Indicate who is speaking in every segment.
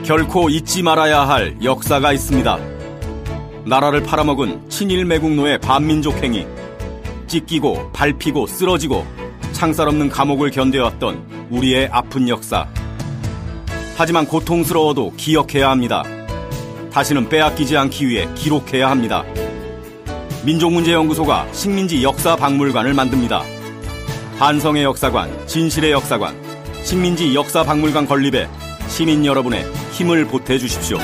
Speaker 1: 결코 잊지 말아야 할 역사가 있습니다. 나라를 팔아먹은 친일 매국노의 반민족 행위, 찢기고 밟히고 쓰러지고 창살 없는 감옥을 견뎌왔던 우리의 아픈 역사. 하지만 고통스러워도 기억해야 합니다. 다시는 빼앗기지 않기 위해 기록해야 합니다. 민족문제연구소가 식민지 역사박물관을 만듭니다. 반성의 역사관, 진실의 역사관, 식민지 역사박물관 건립에 시민 여러분의 힘을 보태주십시오.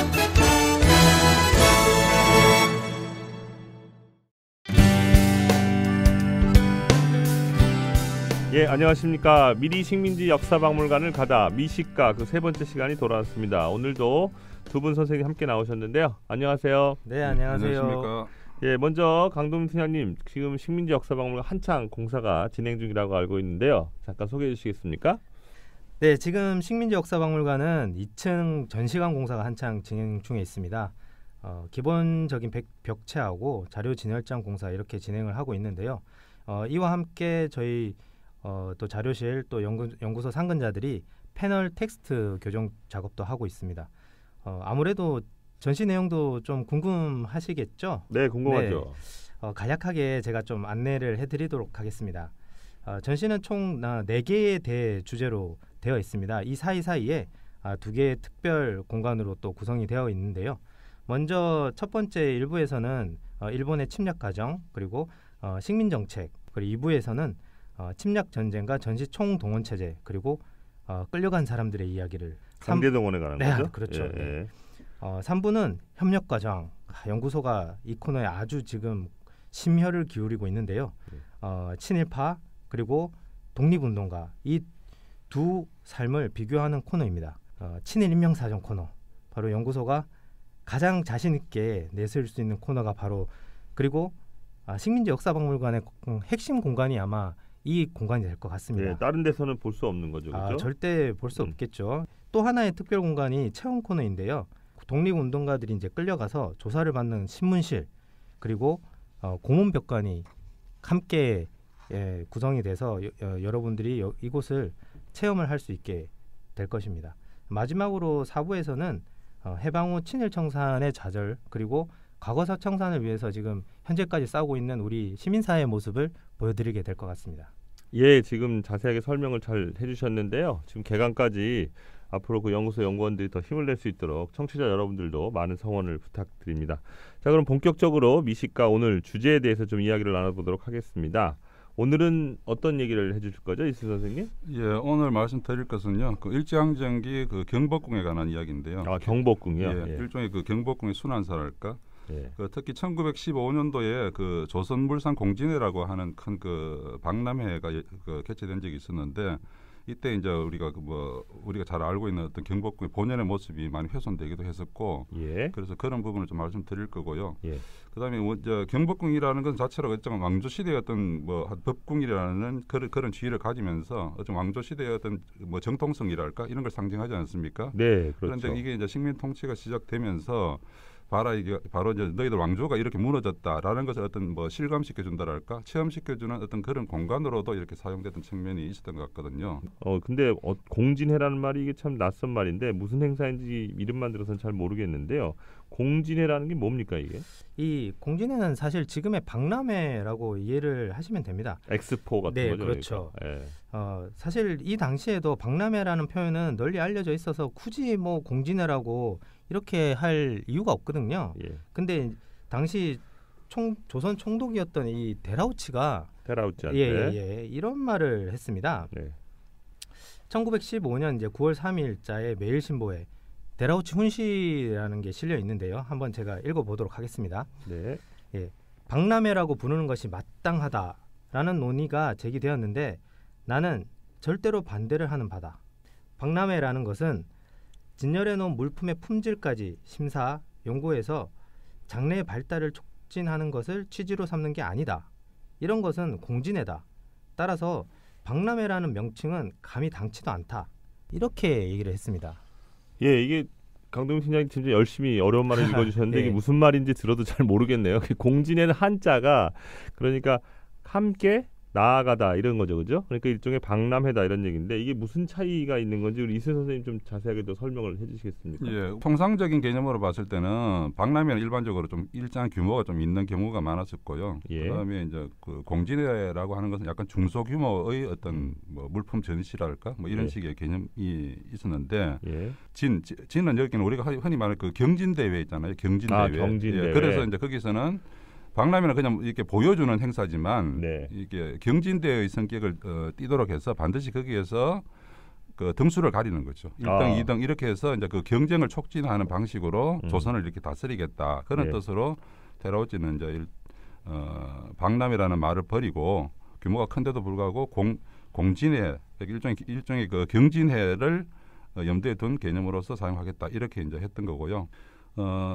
Speaker 2: 예, 안녕하십니까. 미리 식민지 역사박물관을 가다 미식가 그 세 번째 시간이 돌아왔습니다. 오늘도 두 분 선생님 함께 나오셨는데요. 안녕하세요.
Speaker 3: 네, 안녕하세요.
Speaker 4: 안녕하십니까.
Speaker 2: 예, 먼저 강동민 팀장님, 지금 식민지 역사박물관 한창 공사가 진행 중이라고 알고 있는데요. 잠깐 소개해 주시겠습니까?
Speaker 3: 네, 지금 식민지 역사박물관은 2층 전시관 공사가 한창 진행 중에 있습니다. 기본적인 벽체하고 자료 진열장 공사 이렇게 진행을 하고 있는데요. 이와 함께 저희 또 자료실 또 연구소 상근자들이 패널 텍스트 교정 작업도 하고 있습니다. 아무래도 전시 내용도 좀 궁금하시겠죠?
Speaker 2: 네, 궁금하죠.
Speaker 3: 네, 간략하게 제가 좀 안내를 해드리도록 하겠습니다. 전시는 총 4개의 대주제로 되어 있습니다. 이 사이사이에 2개의 특별 공간으로 또 구성이 되어 있는데요. 먼저 첫 번째 일부에서는 일본의 침략 과정, 그리고 식민정책, 그리고 2부에서는 침략 전쟁과 전시 총동원 체제, 그리고 끌려간 사람들의 이야기를
Speaker 2: 강제동원에 관한
Speaker 3: 네,
Speaker 2: 거죠?
Speaker 3: 그렇죠.
Speaker 2: 예, 예.
Speaker 3: 3부는 협력 과정. 연구소가 이 코너에 아주 지금 심혈을 기울이고 있는데요. 친일파 그리고 독립운동가, 이 두 삶을 비교하는 코너입니다. 친일 인명사정 코너, 바로 연구소가 가장 자신 있게 내세울 수 있는 코너가 바로, 그리고 식민지 역사박물관의 핵심 공간이 아마 이 공간이 될 것 같습니다.
Speaker 2: 예, 다른 데서는 볼 수 없는 거죠, 그렇죠?
Speaker 3: 절대 볼 수 없겠죠. 또 하나의 특별 공간이 체험 코너인데요. 독립운동가들이 이제 끌려가서 조사를 받는 신문실, 그리고 고문벽관이 함께 구성이 돼서 여러분들이 이곳을 체험을 할 수 있게 될 것입니다. 마지막으로 4부에서는 해방 후 친일 청산의 좌절, 그리고 과거사 청산을 위해서 지금 현재까지 싸우고 있는 우리 시민사회의 모습을 보여드리게 될 것 같습니다.
Speaker 2: 예, 지금 자세하게 설명을 잘 해주셨는데요. 지금 개강까지 앞으로 그 연구소 연구원들이 더 힘을 낼 수 있도록 청취자 여러분들도 많은 성원을 부탁드립니다. 자, 그럼 본격적으로 미식가 오늘 주제에 대해서 좀 이야기를 나눠보도록 하겠습니다. 오늘은 어떤 얘기를 해주실 거죠, 이수 선생님?
Speaker 4: 예, 오늘 말씀드릴 것은요, 그 일제강점기 그 경복궁에 관한 이야기인데요.
Speaker 2: 경복궁이요?
Speaker 4: 예, 일종의 그 경복궁의 순환사랄까.
Speaker 2: 예.
Speaker 4: 특히 1915년도에 그 조선물산 공진회라고 하는 큰 그 박람회가 개최된 적이 있었는데, 이때 이제 우리가 우리가 잘 알고 있는 어떤 경복궁의 본연의 모습이 많이 훼손되기도 했었고,
Speaker 2: 예.
Speaker 4: 그래서 그런 부분을 좀 말씀드릴 거고요.
Speaker 2: 예.
Speaker 4: 그다음에 경복궁이라는 것 자체로 어떤 왕조 시대의 어떤 법궁이라는 그런 지위를 가지면서 어떤 왕조 시대의 어떤 정통성이랄까 이런 걸 상징하지 않습니까?
Speaker 2: 네, 그렇죠.
Speaker 4: 그런데 이게 이제 식민 통치가 시작되면서 바로 이제 너희들 왕조가 이렇게 무너졌다라는 것을 어떤 실감시켜 준다랄까, 체험시켜 주는 어떤 그런 공간으로도 이렇게 사용됐던 측면이 있었던 것 같거든요.
Speaker 2: 근데 공진회라는 말이 이게 참 낯선 말인데 무슨 행사인지 이름만 들어서는 잘 모르겠는데요. 공진회라는 게 뭡니까 이게?
Speaker 3: 이 공진회는 사실 지금의 박람회라고 이해를 하시면 됩니다.
Speaker 2: 엑스포 같은
Speaker 3: 네,
Speaker 2: 거죠.
Speaker 3: 그렇죠.
Speaker 2: 그러니까. 예.
Speaker 3: 사실 이 당시에도 박람회라는 표현은 널리 알려져 있어서 굳이 공진회라고 이렇게 할 이유가 없거든요.
Speaker 2: 예.
Speaker 3: 근데 당시 조선 총독이었던 이
Speaker 2: 데라우치한테
Speaker 3: 이런 말을 했습니다.
Speaker 2: 네.
Speaker 3: 1915년 이제 9월 3일자의 매일신보에 데라우치 훈시라는 게 실려 있는데요. 한번 제가 읽어보도록 하겠습니다.
Speaker 2: 네.
Speaker 3: 예, 박람회라고 부르는 것이 마땅하다라는 논의가 제기되었는데 나는 절대로 반대를 하는 바다. 박람회라는 것은 진열해놓은 물품의 품질까지 심사, 연구해서 장래의 발달을 촉진하는 것을 취지로 삼는 게 아니다. 이런 것은 공진회다. 따라서 박람회라는 명칭은 감히 당치도 않다. 이렇게 얘기를 했습니다.
Speaker 2: 예, 이게 강동민 팀장님 진짜 열심히 어려운 말을 읽어주셨는데
Speaker 3: 예.
Speaker 2: 이게 무슨 말인지 들어도 잘 모르겠네요. 공진회는 한자가 그러니까 함께 나아가다 이런 거죠, 그죠? 그러니까 일종의 박람회다 이런 얘기인데 이게 무슨 차이가 있는 건지 우리 이세 선생님 좀 자세하게 더 설명을 해주시겠습니까?
Speaker 4: 예, 통상적인 개념으로 봤을 때는 박람회는 일반적으로 좀 일정한 규모가 좀 있는 경우가 많았었고요.
Speaker 2: 예.
Speaker 4: 그다음에 이제 그 공진회라고 하는 것은 약간 중소규모의 어떤 뭐 물품 전시랄까 뭐 이런
Speaker 2: 예.
Speaker 4: 식의 개념이 있었는데
Speaker 2: 예.
Speaker 4: 진은 여기는 우리가 흔히 말하는 그 경진대회 있잖아요. 경진대회.
Speaker 2: 경진대회.
Speaker 4: 예, 그래서 이제 거기서는 박람회는 그냥 이렇게 보여주는 행사지만
Speaker 2: 네.
Speaker 4: 이게 경진대회의 성격을 띠도록 해서 반드시 거기에서 그 등수를 가리는 거죠. 1등, 2등 이렇게 해서 이제 그 경쟁을 촉진하는 방식으로 조선을 이렇게 다스리겠다. 그런
Speaker 2: 네.
Speaker 4: 뜻으로 테라우치는 이제 박람회라는 말을 버리고 규모가 큰데도 불구하고 공진회, 일종의 그 경진회를 염두에 둔 개념으로서 사용하겠다. 이렇게 이제 했던 거고요.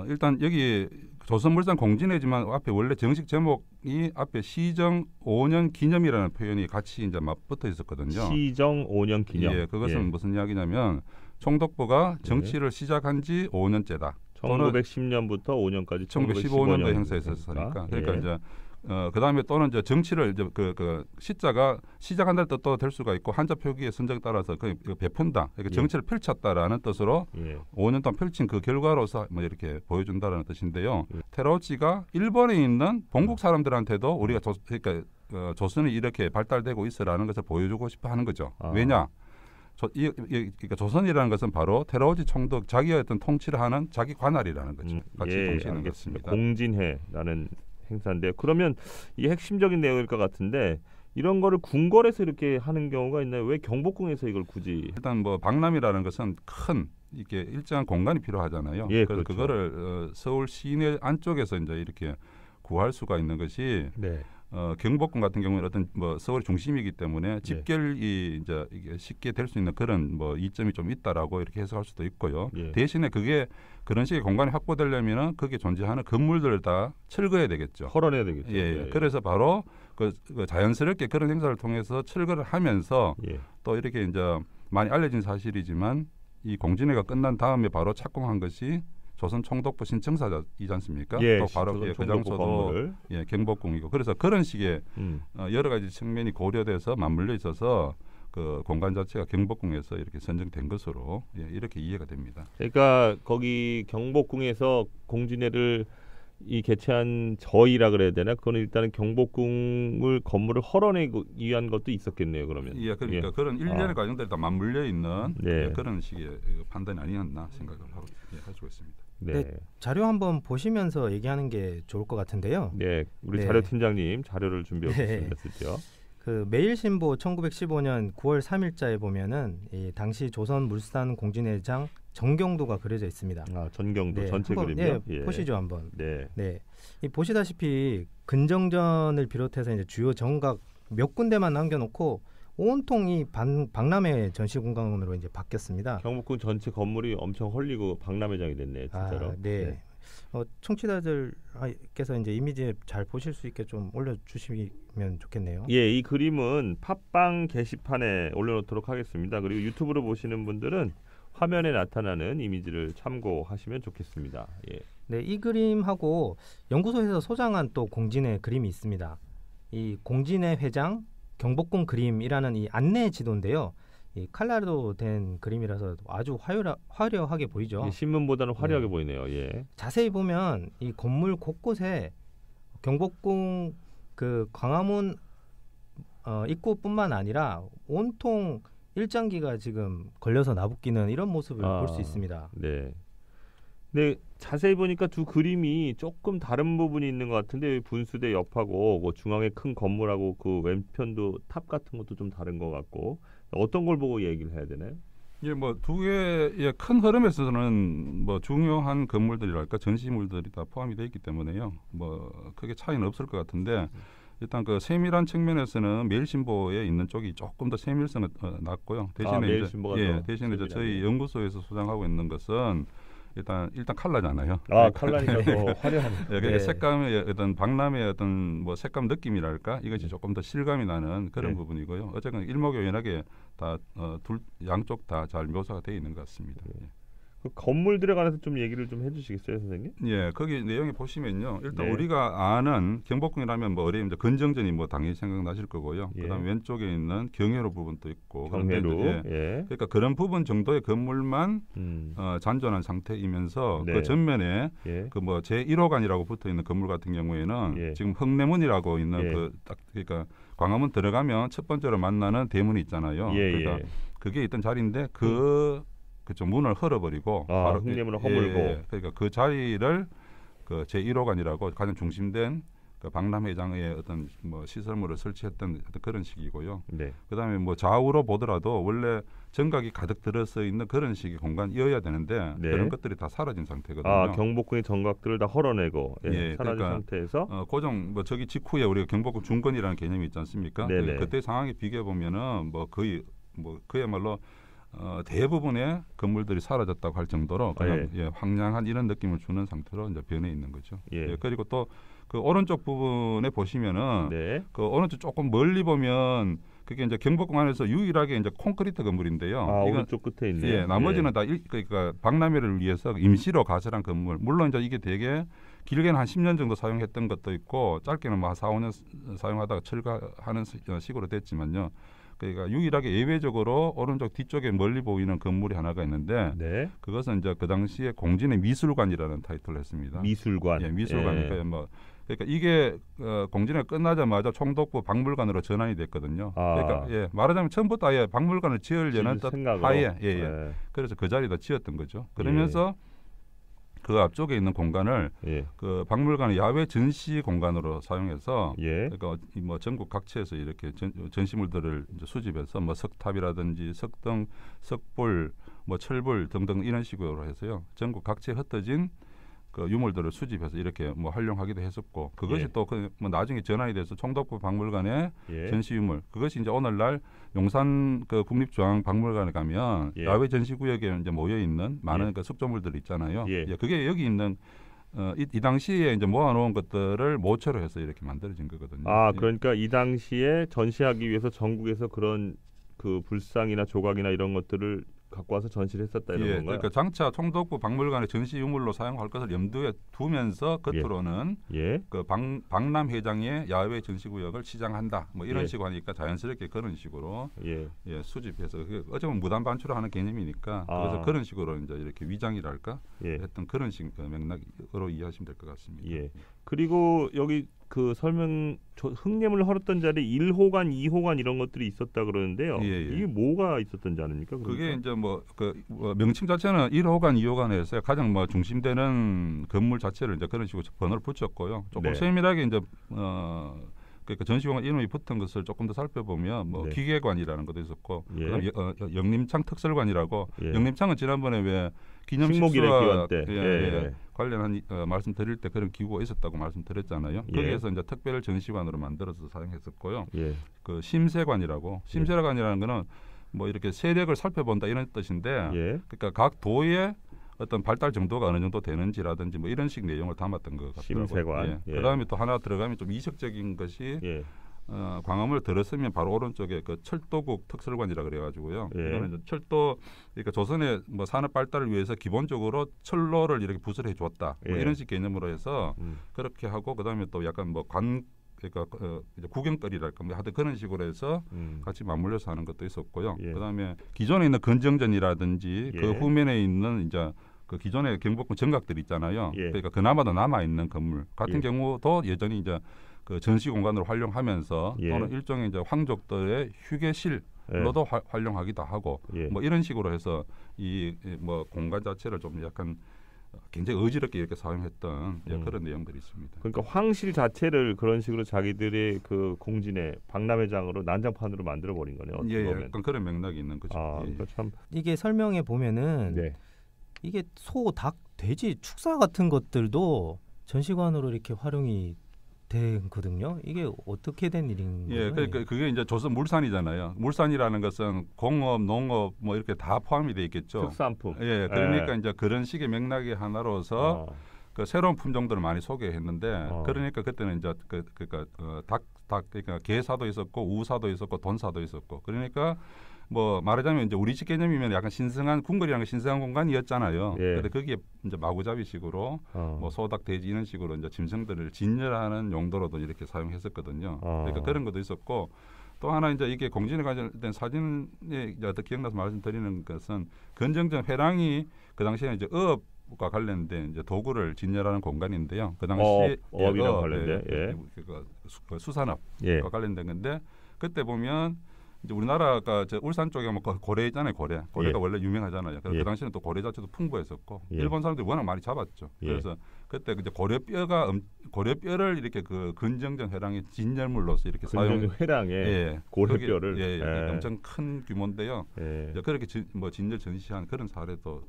Speaker 4: 일단 여기 조선물산 공진회지만 앞에 원래 정식 제목이 앞에 시정 5년 기념이라는 표현이 같이 이제 맞붙어 있었거든요.
Speaker 2: 시정 5년 기념.
Speaker 4: 예, 그것은 무슨 이야기냐면 총독부가 정치를 시작한 지 5년째다.
Speaker 2: 1910년부터 5년까지
Speaker 4: 1915년도 행사했었으니까. 그러니까 이제 그다음에 또는 이제 정치를 이제 그 시자가 시작한다는 뜻도 될 수가 있고 한자 표기의 선정에 따라서 그 베푼다. 그러니까 정치를 펼쳤다라는 뜻으로 5년 동안 펼친 그 결과로서 뭐 이렇게 보여준다라는 뜻인데요. 테라우치가 일본에 있는 본국 사람들한테도 우리가 그러니까 조선이 이렇게 발달되고 있어라는 것을 보여주고 싶어 하는 거죠. 왜냐? 그러니까 조선이라는 것은 바로 테라우치 총독 자기의 어떤 통치를 하는 자기 관할이라는 거죠. 같이 동시는 것입니다.
Speaker 2: 공진회라는 행사인데 그러면 이 핵심적인 내용일 것 같은데 이런 거를 궁궐에서 이렇게 하는 경우가 있나요? 왜 경복궁에서 이걸 굳이?
Speaker 4: 일단 뭐 박람회라는 것은 큰 이게 일정한 공간이 필요하잖아요.
Speaker 2: 예,
Speaker 4: 그래서
Speaker 2: 그렇죠.
Speaker 4: 그거를 서울 시내 안쪽에서 이제 이렇게 구할 수가 있는 것이
Speaker 2: 네.
Speaker 4: 경복궁 같은 경우는 어떤 뭐 서울의 중심이기 때문에 집결이 이제 이게 쉽게 될 수 있는 그런 뭐 이점이 좀 있다라고 이렇게 해석할 수도 있고요.
Speaker 2: 예.
Speaker 4: 대신에 그게 그런 식의 공간이 확보되려면은 거기에 존재하는 건물들을 다 철거해야 되겠죠.
Speaker 2: 헐어내야 되겠죠.
Speaker 4: 예. 그래서 바로 그 자연스럽게 그런 행사를 통해서 철거를 하면서
Speaker 2: 예.
Speaker 4: 또 이렇게 이제 많이 알려진 사실이지만 이 공진회가 끝난 다음에 바로 착공한 것이 조선 총독부 신청사이지 않습니까?
Speaker 2: 예,
Speaker 4: 또 바로 그 장소도 경복궁이고 그래서 그런 식의 여러 가지 측면이 고려돼서 맞물려 있어서 그 공간 자체가 경복궁에서 이렇게 선정된 것으로 이렇게 이해가 됩니다.
Speaker 2: 그러니까 거기 경복궁에서 공진회를 이 개최한 저희라 그래야 되나? 그거는 일단은 경복궁을 건물을 헐어내기 위한 것도 있었겠네요. 그러면.
Speaker 4: 예, 그러니까 그런 일련의 과정들이 다 맞물려 있는 그런 식의 판단이 아니었나 생각을 하고 가지고 있습니다.
Speaker 3: 네. 자료 한번 보시면서 얘기하는 게 좋을 것 같은데요.
Speaker 2: 네, 우리 자료 팀장님 자료를 준비했습니다.
Speaker 3: 그 매일신보 1915년 9월 3일자에 보면은 이 당시 조선물산 공진회장 전경도가 그려져 있습니다.
Speaker 2: 전경도 전체 그림이요?
Speaker 3: 보시죠 한번.
Speaker 2: 네.
Speaker 3: 이 보시다시피 근정전을 비롯해서 이제 주요 정각 몇 군데만 남겨놓고 온통 이 박람회 전시공간으로 이제 바뀌었습니다.
Speaker 2: 경복궁 전체 건물이 엄청 헐리고 박람회장이 됐네, 진짜로.
Speaker 3: 네. 청취자들께서 이제 이미지 잘 보실 수 있게 좀 올려주시면 좋겠네요.
Speaker 2: 예, 이 그림은 팟빵 게시판에 올려놓도록 하겠습니다. 그리고 유튜브로 보시는 분들은 화면에 나타나는 이미지를 참고하시면 좋겠습니다. 예.
Speaker 3: 네, 이 그림하고 연구소에서 소장한 또 공진회 그림이 있습니다. 이 공진회 회장 경복궁 그림이라는 이 안내 지도인데요. 이 칼라로 된 그림이라서 아주 화려하게 보이죠.
Speaker 2: 신문보다는 화려하게 보이네요. 예.
Speaker 3: 자세히 보면 이 건물 곳곳에 경복궁 그 광화문 입구뿐만 아니라 온통 일장기가 지금 걸려서 나부끼는 이런 모습을 볼 수 있습니다.
Speaker 2: 네. 근데 자세히 보니까 두 그림이 조금 다른 부분이 있는 것 같은데 분수대 옆하고 그 중앙에 큰 건물하고 그 왼편도 탑 같은 것도 좀 다른 것 같고 어떤 걸 보고 얘기를 해야 되나요?
Speaker 4: 예, 뭐 두 개의 큰 흐름에서는 뭐 중요한 건물들이랄까 전시물들이 다 포함이 되어 있기 때문에요. 뭐 크게 차이는 없을 것 같은데 일단 그 세밀한 측면에서는 매일신보에 있는 쪽이 조금 더 세밀성은 낮고요. 대신에 대신에 이제 저희 연구소에서 소장하고 있는 것은 일단 칼라잖아요.
Speaker 2: 칼라니까 더 화려한.
Speaker 4: 그러니까 색감의 어떤 박람회의 어떤 뭐 색감 느낌이랄까 이것이 조금 더 실감이 나는 그런 부분이고요. 어쨌든 일목요연하게 다 양쪽 다 잘 묘사가 되어 있는 것 같습니다.
Speaker 2: 그 건물들에 관해서 좀 얘기를 좀 해주시겠어요, 선생님?
Speaker 4: 예, 거기 내용에 보시면요. 일단
Speaker 2: 네.
Speaker 4: 우리가 아는 경복궁이라면 뭐 어려운 근정전이 뭐 당연히 생각나실 거고요.
Speaker 2: 예.
Speaker 4: 그다음 왼쪽에 있는 경회로 부분도 있고.
Speaker 2: 경회로.
Speaker 4: 그런데 이제
Speaker 2: 예.
Speaker 4: 그러니까 그런 부분 정도의 건물만 잔존한 상태이면서
Speaker 2: 네.
Speaker 4: 그 전면에
Speaker 2: 예.
Speaker 4: 그 뭐 제1호관이라고 붙어 있는 건물 같은 경우에는
Speaker 2: 예.
Speaker 4: 지금 흑내문이라고 있는
Speaker 2: 예.
Speaker 4: 그 딱 그러니까 광화문 들어가면 첫 번째로 만나는 대문이 있잖아요.
Speaker 2: 예,
Speaker 4: 그러니까
Speaker 2: 예.
Speaker 4: 그게 있던 자리인데 그쪽 문을 헐어버리고
Speaker 2: 아, 흑내문을 허물고.
Speaker 4: 그러니까 그 자리를 그 제1호관이라고 가장 중심된 그 박람회장의 어떤 뭐 시설물을 설치했던 어떤 그런 식이고요.
Speaker 2: 네.
Speaker 4: 그다음에 뭐 좌우로 보더라도 원래 정각이 가득 들어서 있는 그런 식의 공간이어야 되는데
Speaker 2: 네.
Speaker 4: 그런 것들이 다 사라진 상태거든요.
Speaker 2: 아, 경복궁의 정각들을 다 헐어내고
Speaker 4: 예,
Speaker 2: 사라진
Speaker 4: 그러니까,
Speaker 2: 상태에서
Speaker 4: 고정 뭐 저기 직후에 우리가 경복궁 중건이라는 개념이 있지 않습니까?
Speaker 2: 네네.
Speaker 4: 그때 상황에 비교해 보면은 뭐 거의 뭐 그야말로 대부분의 건물들이 사라졌다고 할 정도로 그냥
Speaker 2: 예.
Speaker 4: 황량한 이런 느낌을 주는 상태로 이제 변해 있는 거죠.
Speaker 2: 예.
Speaker 4: 그리고 또 그 오른쪽 부분에 보시면은
Speaker 2: 네.
Speaker 4: 그 오른쪽 조금 멀리 보면 그게 이제 경복궁 안에서 유일하게 이제 콘크리트 건물인데요.
Speaker 2: 아,
Speaker 4: 이건
Speaker 2: 오른쪽 끝에 있네요.
Speaker 4: 예, 나머지는 다 그러니까 박람회를 위해서 임시로 가설한 건물. 물론 이제 이게 되게 길게는 한 10년 정도 사용했던 것도 있고 짧게는 뭐 한 4, 5년 사용하다가 철거하는 식으로 됐지만요. 그러니까 유일하게 예외적으로 오른쪽 뒤쪽에 멀리 보이는 건물이 하나가 있는데
Speaker 2: 네.
Speaker 4: 그것은 이제 그 당시에 공진의 미술관이라는 타이틀을 했습니다.
Speaker 2: 미술관.
Speaker 4: 예, 미술관이니까 뭐 그러니까 이게 공진회가 끝나자마자 총독부 박물관으로 전환이 됐거든요.
Speaker 2: 아.
Speaker 4: 그러니까 예, 말하자면 처음부터 아예 박물관을 지으려는 뜻
Speaker 2: 생각으로.
Speaker 4: 하에 예.
Speaker 2: 네.
Speaker 4: 그래서 그 자리에다 지었던 거죠. 그러면서 그 앞쪽에 있는 공간을
Speaker 2: 예.
Speaker 4: 그 박물관의 야외 전시 공간으로 사용해서
Speaker 2: 예.
Speaker 4: 그러니까 뭐 전국 각지에서 이렇게 전시물들을 이제 수집해서 뭐 석탑이라든지 석등, 석불, 뭐 철불 등등 이런 식으로 해서요. 전국 각지에 흩어진 그 유물들을 수집해서 이렇게 뭐 활용하기도 했었고 그것이
Speaker 2: 예.
Speaker 4: 또 그 뭐 나중에 전환이 돼서 총독부 박물관의
Speaker 2: 예.
Speaker 4: 전시 유물 그것이 이제 오늘날 용산 그 국립중앙박물관에 가면
Speaker 2: 예.
Speaker 4: 야외 전시구역에 이제 모여 있는 많은 그 석조물들 있잖아요.
Speaker 2: 예.
Speaker 4: 그게 여기 있는 이 당시에 이제 모아놓은 것들을 모처로 해서 이렇게 만들어진 거거든요.
Speaker 2: 아, 그러니까 이 당시에 전시하기 위해서 전국에서 그런 그 불상이나 조각이나 이런 것들을 갖고 와서 전시를 했었다 이런 건가요?
Speaker 4: 그러니까 장차 총독부 박물관의 전시 유물로 사용할 것을 염두에 두면서 겉으로는
Speaker 2: 예.
Speaker 4: 그 박람 회장의 야외 전시구역을 시장한다. 뭐 이런
Speaker 2: 예.
Speaker 4: 식으로 하니까 자연스럽게 그런 식으로
Speaker 2: 예.
Speaker 4: 수집해서 어쩌면 무단 반출하는 개념이니까
Speaker 2: 아.
Speaker 4: 그래서 그런 식으로 이제 이렇게 위장이랄까
Speaker 2: 예.
Speaker 4: 했던 그런 식 맥락으로 이해하시면 될 것 같습니다.
Speaker 2: 예. 그리고 여기 그 설명 흑례문을 헐었던 자리에 1호관, 2호관 이런 것들이 있었다 그러는데요.
Speaker 4: 예, 예.
Speaker 2: 이게 뭐가 있었던지 아닙니까? 그러니까?
Speaker 4: 그게 이제 명칭 자체는 1호관, 2호관에서 가장 뭐 중심되는 건물 자체를 이제 그런 식으로 번호를 붙였고요. 조금
Speaker 2: 네.
Speaker 4: 세밀하게 이제 그러니까 전시공간 이름이 붙은 것을 조금 더 살펴보면 뭐
Speaker 2: 네.
Speaker 4: 기계관이라는 것도 있었고
Speaker 2: 예.
Speaker 4: 그다음에 영림창 특설관이라고
Speaker 2: 예.
Speaker 4: 영림창은 지난번에 왜
Speaker 2: 식목일의 기원
Speaker 4: 기념식수와
Speaker 2: 때. 예.
Speaker 4: 관련한 말씀드릴 때 그런 기구가 있었다고 말씀드렸잖아요.
Speaker 2: 예.
Speaker 4: 거기에서 이제 특별 전시관으로 만들어서 사용했었고요.
Speaker 2: 예.
Speaker 4: 그 심세관이라고 심세관이라는 거는 뭐 이렇게 세력을 살펴본다 이런 뜻인데
Speaker 2: 예.
Speaker 4: 그러니까 각 도의 어떤 발달 정도가 어느 정도 되는지라든지 뭐 이런 식 내용을 담았던 것 같더라고요.
Speaker 2: 심세관. 예.
Speaker 4: 그다음에 또 하나 들어가면 좀 이색적인 것이
Speaker 2: 예.
Speaker 4: 광화문을 들었으면 바로 오른쪽에 그 철도국 특설관이라 그래가지고요.
Speaker 2: 예.
Speaker 4: 이거는 이제 철도 그러니까 조선의 뭐 산업 발달을 위해서 기본적으로 철로를 이렇게 부설해 줬다. 뭐
Speaker 2: 예.
Speaker 4: 이런 식 개념으로 해서
Speaker 2: 음.
Speaker 4: 그렇게 하고 그다음에 또 약간 뭐 그러니까 이제 구경거리랄까 뭐 하여튼 그런 식으로 해서 같이 맞물려서 하는 것도 있었고요.
Speaker 2: 예.
Speaker 4: 그다음에 기존에 있는 건정전이라든지
Speaker 2: 예.
Speaker 4: 그 후면에 있는 이제 그 기존의 경복궁 정각들 있잖아요.
Speaker 2: 예.
Speaker 4: 그러니까 그나마도 남아 있는 건물 같은
Speaker 2: 예.
Speaker 4: 경우도 여전히 이제 그 전시 공간으로 활용하면서
Speaker 2: 예.
Speaker 4: 또는 일종의 이제 황족들의 휴게실로도 활용하기도 하고
Speaker 2: 예.
Speaker 4: 뭐 이런 식으로 해서 이 뭐 공간 자체를 좀 약간 굉장히 어지럽게 이렇게 사용했던 그런 내용들이 있습니다.
Speaker 2: 그러니까 황실 자체를 그런 식으로 자기들의 그 공진의 박람회장으로 난장판으로 만들어 버린 거네요. 어떻게 보면.
Speaker 4: 약간 그런 맥락이 있는 거죠.
Speaker 2: 아, 그러니까 참.
Speaker 3: 이게 설명해 보면은
Speaker 2: 네.
Speaker 3: 이게 소, 닭, 돼지, 축사 같은 것들도 전시관으로 이렇게 활용이 되거든요. 이게 어떻게 된 일인 거예요?
Speaker 4: 그러니까 그게 이제 조선 물산이잖아요. 물산이라는 것은 공업, 농업 뭐 이렇게 다 포함이 돼 있겠죠.
Speaker 2: 특산품.
Speaker 4: 그러니까 이제 그런 식의 맥락의 하나로서 그 새로운 품종들을 많이 소개했는데 그러니까 그때는 이제 그러니까 그러니까 개사도 있었고 우사도 있었고 돈사도 있었고 그러니까 뭐 말하자면 이제 우리 집 개념이면 약간 신성한 궁궐이라는 게 신성한 공간이었잖아요.
Speaker 2: 예.
Speaker 4: 근데 거기에 이제 마구잡이식으로 뭐 소닭, 돼지 이런 식으로 이제 짐승들을 진열하는 용도로도 이렇게 사용했었거든요. 그러니까 그런 것도 있었고 또 하나 이제 이게 공진에 관련된 사진에 이제 어떻게 기억나서 말씀드리는 것은 건정전 회랑이 그 당시에 이제 어업과 관련된 이제 도구를 진열하는 공간인데요. 그 당시
Speaker 2: 어업이랑 관련된
Speaker 4: 그 수산업과
Speaker 2: 예.
Speaker 4: 관련된 건데 그때 보면 이제 우리나라가 저 울산 쪽에 뭐 고래 있잖아요. 고래가
Speaker 2: 예.
Speaker 4: 원래 유명하잖아요. 그래서
Speaker 2: 예.
Speaker 4: 그 당시에는 또 고래 자체도 풍부했었고
Speaker 2: 예.
Speaker 4: 일본 사람들이 워낙 많이 잡았죠.
Speaker 2: 예.
Speaker 4: 그래서 그때 이제 고래뼈를 이렇게 그 근정전 회랑의 진열물로서 이렇게 사용
Speaker 2: 회랑에
Speaker 4: 예.
Speaker 2: 고래뼈를
Speaker 4: 예,
Speaker 2: 예.
Speaker 4: 엄청 큰 규모인데요.
Speaker 2: 예.
Speaker 4: 이제 그렇게 뭐 진열 전시한 그런 사례도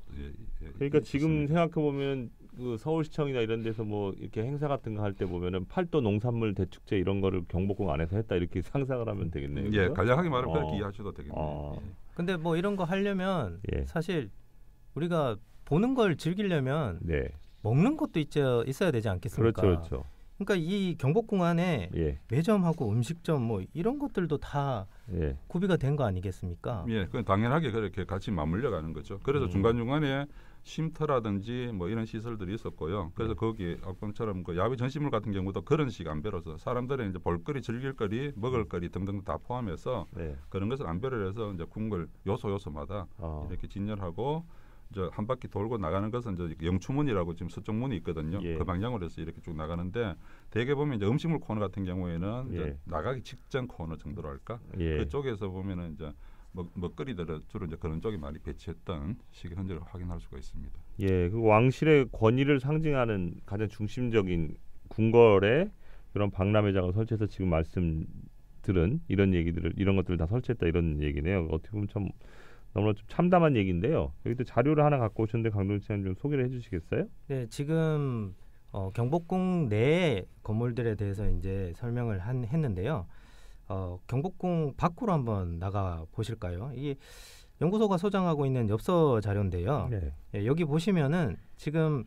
Speaker 2: 그러니까 지금 생각해 보면 그 서울시청이나 이런 데서 뭐 이렇게 행사 같은 거 할 때 보면은 팔도 농산물 대축제 이런 거를 경복궁 안에서 했다 이렇게 상상을 하면 되겠네요.
Speaker 4: 예,
Speaker 2: 그죠?
Speaker 4: 간략하게 말하면 그렇게 이해하셔도 되겠네요. 예.
Speaker 3: 근데 뭐 이런 거 하려면
Speaker 2: 예.
Speaker 3: 사실 우리가 보는 걸 즐기려면
Speaker 2: 네.
Speaker 3: 먹는 것도 있어야 되지 않겠습니까?
Speaker 2: 그렇죠.
Speaker 3: 그러니까 이 경복궁 안에
Speaker 2: 예.
Speaker 3: 매점하고 음식점 뭐 이런 것들도 다
Speaker 2: 예.
Speaker 3: 구비가 된 거 아니겠습니까?
Speaker 4: 예, 그건 당연하게 그렇게 같이 맞물려 가는 거죠. 그래서 중간중간에 쉼터라든지 뭐 이런 시설들이 있었고요. 그래서 거기 아까처럼 그 야외 전시물 같은 경우도 그런 식 안배로서 사람들의 이제 볼거리, 즐길거리, 먹을거리 등등 다 포함해서
Speaker 2: 네.
Speaker 4: 그런 것을 안배를 해서 이제 궁궐 요소마다 이렇게 진열하고 이제 한 바퀴 돌고 나가는 것은 이제 영추문이라고 지금 서쪽 문이 있거든요.
Speaker 2: 예.
Speaker 4: 그 방향으로 해서 이렇게 쭉 나가는데 대개 보면 이제 음식물 코너 같은 경우에는
Speaker 2: 예.
Speaker 4: 이제 나가기 직전 코너 정도로 할까?
Speaker 2: 예.
Speaker 4: 그쪽에서 보면은 이제 먹거리들을 주로 이제 그런 쪽에 많이 배치했던 시기 현재를 확인할 수가 있습니다.
Speaker 2: 예, 그 왕실의 권위를 상징하는 가장 중심적인 궁궐에 이런 박람회장을 설치해서 지금 말씀 들은 이런 것들을 다 설치했다 이런 얘기네요. 어떻게 보면 참 너무나 좀 참담한 얘기인데요. 여기 또 자료를 하나 갖고 오셨는데 강동진 씨님 좀 소개를 해주시겠어요?
Speaker 3: 네, 지금 경복궁 내 건물들에 대해서 이제 설명을 했는데요. 경복궁 밖으로 한번 나가 보실까요? 이게 연구소가 소장하고 있는 엽서 자료인데요.
Speaker 2: 네.
Speaker 3: 예, 여기 보시면은 지금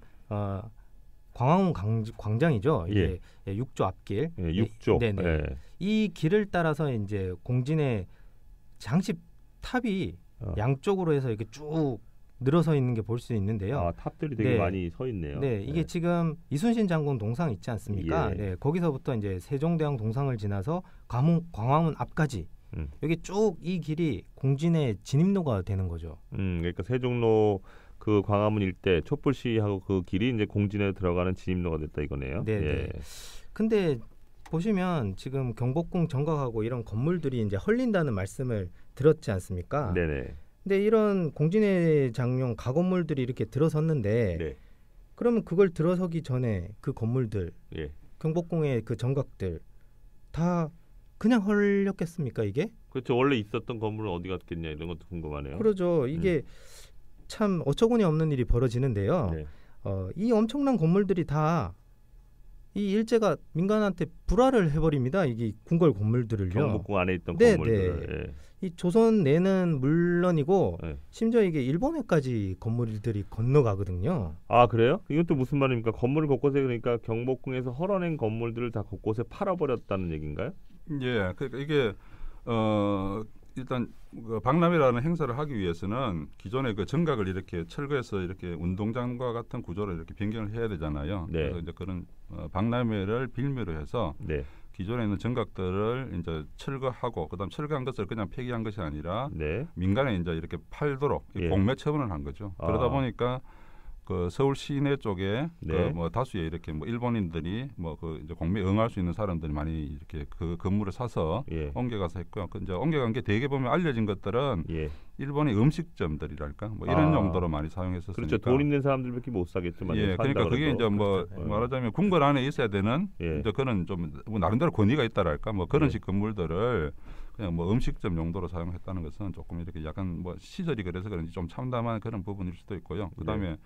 Speaker 3: 광화문 광장이죠. 이게
Speaker 2: 예.
Speaker 3: 6조 앞길.
Speaker 2: 예, 6조.
Speaker 3: 네네.
Speaker 2: 예.
Speaker 3: 이 길을 따라서 이제 공진의 장식 탑이 양쪽으로 해서 이렇게 쭉 늘어서 있는 게 볼 수 있는데요.
Speaker 2: 아, 탑들이 되게
Speaker 3: 네.
Speaker 2: 많이 서 있네요.
Speaker 3: 네, 이게 지금 이순신 장군 동상 있지 않습니까?
Speaker 2: 예.
Speaker 3: 네, 거기서부터 이제 세종대왕 동상을 지나서 광화문 앞까지 여기 쭉 이 길이 공진의 진입로가 되는 거죠.
Speaker 2: 그러니까 세종로 그 광화문 일대 촛불 시위하고 그 길이 이제 공진에 들어가는 진입로가 됐다 이거네요.
Speaker 3: 네.
Speaker 2: 예.
Speaker 3: 근데 보시면 지금 경복궁 정각하고 이런 건물들이 이제 헐린다는 말씀을 들었지 않습니까?
Speaker 2: 네네.
Speaker 3: 근데 이런 공진의 장용 가건물들이 이렇게 들어섰는데
Speaker 2: 네.
Speaker 3: 그러면 그걸 들어서기 전에 그 건물들
Speaker 2: 예.
Speaker 3: 경복궁의 그 정각들 다 그냥 헐렸겠습니까 이게?
Speaker 2: 그렇죠. 원래 있었던 건물은 어디 갔겠냐 이런 것도 궁금하네요.
Speaker 3: 그러죠. 이게 참 어처구니 없는 일이 벌어지는데요.
Speaker 2: 네.
Speaker 3: 이 엄청난 건물들이 다 이 일제가 민간한테 불화를 해버립니다. 이게 궁궐 건물들을요.
Speaker 2: 경복궁 안에 있던
Speaker 3: 네,
Speaker 2: 건물들.
Speaker 3: 이 조선 내는 물론이고
Speaker 2: 예.
Speaker 3: 심지어 이게 일본에까지 건물들이 건너가거든요.
Speaker 2: 아 그래요? 이건 또 무슨 말입니까? 건물을 곳곳에 그러니까 경복궁에서 헐어낸 건물들을 다 곳곳에 팔아버렸다는 얘기인가요?
Speaker 4: 예, 그러니까 이게 일단 그 박람회라는 행사를 하기 위해서는 기존의 그 정각을 이렇게 철거해서 이렇게 운동장과 같은 구조로 이렇게 변경을 해야 되잖아요.
Speaker 2: 네.
Speaker 4: 그래서 이제 그런 박람회를 빌미로 해서
Speaker 2: 네.
Speaker 4: 기존에 있는 정각들을 이제 철거하고 그다음 철거한 것을 그냥 폐기한 것이 아니라
Speaker 2: 네.
Speaker 4: 민간에 이제 이렇게 팔도록
Speaker 2: 예.
Speaker 4: 공매 처분을 한 거죠. 그러다 보니까 그 서울 시내 쪽에
Speaker 2: 네.
Speaker 4: 그 뭐 다수의 이렇게 뭐 일본인들이 뭐 그 이제 공매에 응할 수 있는 사람들이 많이 이렇게 그 건물을 사서
Speaker 2: 예.
Speaker 4: 옮겨가서 했고요. 그 이제 옮겨간 게 대개 보면 알려진 것들은
Speaker 2: 예.
Speaker 4: 일본의 음식점들이랄까 뭐 이런 용도로 많이 사용했었으니까.
Speaker 2: 그렇죠. 돈 있는 사람들밖에 못 사겠지만.
Speaker 4: 예, 그러니까 그게 이제 뭐
Speaker 2: 그렇죠.
Speaker 4: 말하자면 궁궐 안에 있어야 되는
Speaker 2: 예.
Speaker 4: 이제 그런 좀 뭐 나름대로 권위가 있다랄까 뭐 그런
Speaker 2: 예.
Speaker 4: 식 건물들을 그냥 뭐 음식점 용도로 사용했다는 것은 조금 이렇게 약간 뭐 시절이 그래서 그런지 좀 참담한 그런 부분일 수도 있고요. 그다음에
Speaker 2: 네.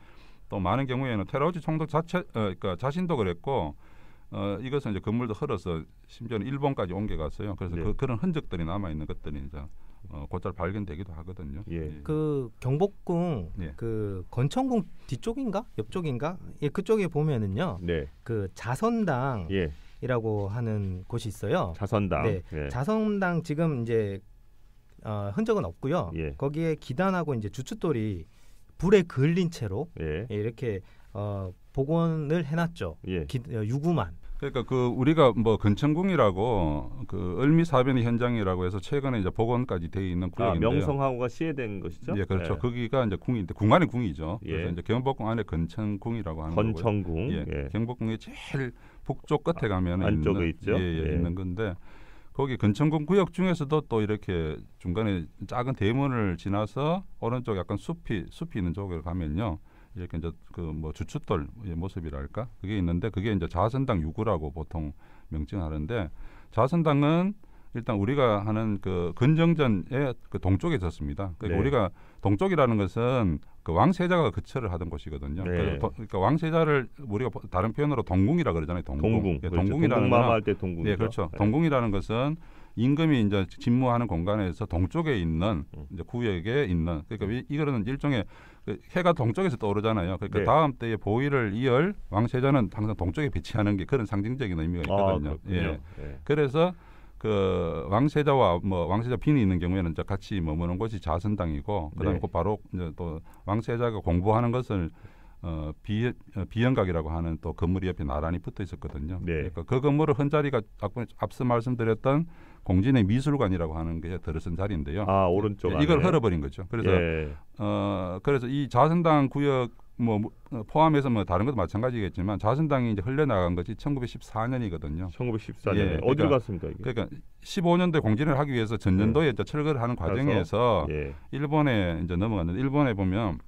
Speaker 4: 또 많은 경우에는 테라우치 총독 그러니까 자신도 그랬고 이것은 이제 건물도 헐어서 심지어는 일본까지 옮겨갔어요. 그래서
Speaker 2: 네.
Speaker 4: 그런 흔적들이 남아 있는 것들이 이제 곧잘 발견되기도 하거든요.
Speaker 2: 예.
Speaker 3: 그 경복궁
Speaker 4: 예.
Speaker 3: 그 건천궁 뒤쪽인가 옆쪽인가 예 그쪽에 보면은요
Speaker 2: 네.
Speaker 3: 그 자선당이라고
Speaker 2: 예.
Speaker 3: 하는 곳이 있어요.
Speaker 2: 자선당.
Speaker 3: 네.
Speaker 2: 예.
Speaker 3: 자선당 지금 이제 흔적은 없고요.
Speaker 2: 예.
Speaker 3: 거기에 기단하고 이제 주춧돌이 불에 그을린 채로
Speaker 2: 예.
Speaker 3: 이렇게 복원을 해놨죠.
Speaker 2: 예.
Speaker 3: 유구만.
Speaker 4: 그러니까 그 우리가 뭐 근천궁이라고 그 을미사변의 현장이라고 해서 최근에 이제 복원까지 돼 있는 구역인데요.
Speaker 2: 명성황후가 시해된 것이죠?
Speaker 4: 예, 그렇죠.
Speaker 2: 예.
Speaker 4: 거기가 이제 궁인데 궁 안에 궁이죠.
Speaker 2: 예.
Speaker 4: 그래서 이제 경복궁 안에 근천궁이라고 하는 거고요.
Speaker 2: 건천궁.
Speaker 4: 예.
Speaker 2: 예.
Speaker 4: 경복궁의 제일 북쪽 끝에 가면
Speaker 2: 안쪽에
Speaker 4: 있는,
Speaker 2: 있죠. 예.
Speaker 4: 있는 건데 거기 근천궁 구역 중에서도 또 이렇게 중간에 작은 대문을 지나서 오른쪽 약간 숲이 있는 쪽으로 가면요. 이렇게 이제 그 뭐 주춧돌의 모습이랄까 그게 있는데 그게 이제 자선당 유구라고 보통 명칭하는데 자선당은 일단 우리가 하는 그 근정전의 그 동쪽에 있었습니다. 그러니까
Speaker 2: 네.
Speaker 4: 우리가 동쪽이라는 것은 그 왕세자가 거처를 하던 곳이거든요.
Speaker 2: 네.
Speaker 4: 그러니까 왕세자를 우리가 다른 표현으로 동궁이라 그러잖아요. 동궁. 예,
Speaker 2: 그렇죠.
Speaker 4: 동궁이라는
Speaker 2: 동궁마마할 때 동궁.
Speaker 4: 예, 그렇죠. 동궁이라는 것은 임금이 이제 집무하는 공간에서 동쪽에 있는 이제 구역에 있는 그러니까 이거는 일종의 그 해가 동쪽에서 떠오르잖아요. 그러니까
Speaker 2: 네.
Speaker 4: 다음 때의 보위를 이을 왕세자는 항상 동쪽에 배치하는 게 그런 상징적인 의미가 있거든요.
Speaker 2: 그렇군요.
Speaker 4: 예. 그래서 그 왕세자와 뭐 왕세자 빈이 있는 경우에는 이제 같이 머무는 곳이 자선당이고 그다음에
Speaker 2: 네.
Speaker 4: 그 바로 이제 또 왕세자가 공부하는 것을 비연각이라고 하는 또 건물이 옆에 나란히 붙어 있었거든요.
Speaker 2: 네.
Speaker 4: 그러니까 그 건물의 흔자리가 앞서 말씀드렸던 공진의 미술관이라고 하는 게 들어선 자리인데요.
Speaker 2: 오른쪽
Speaker 4: 이걸
Speaker 2: 안에.
Speaker 4: 헐어버린 거죠. 그래서
Speaker 2: 예.
Speaker 4: 그래서 이 자선당 구역 뭐 포함해서 뭐 다른 것도 마찬가지겠지만 자선당이 이제 흘려나간 것이 1914년이거든요.
Speaker 2: 1914년에
Speaker 4: 예,
Speaker 2: 어디로
Speaker 4: 그러니까-
Speaker 2: 갔습니까 이게?
Speaker 4: 그러니까 15년도에 공진을 하기 위해서 전년도에 이제 철거를 하는 과정에서
Speaker 2: 예.
Speaker 4: 일본에 이제 넘어갔는데 일본에 보면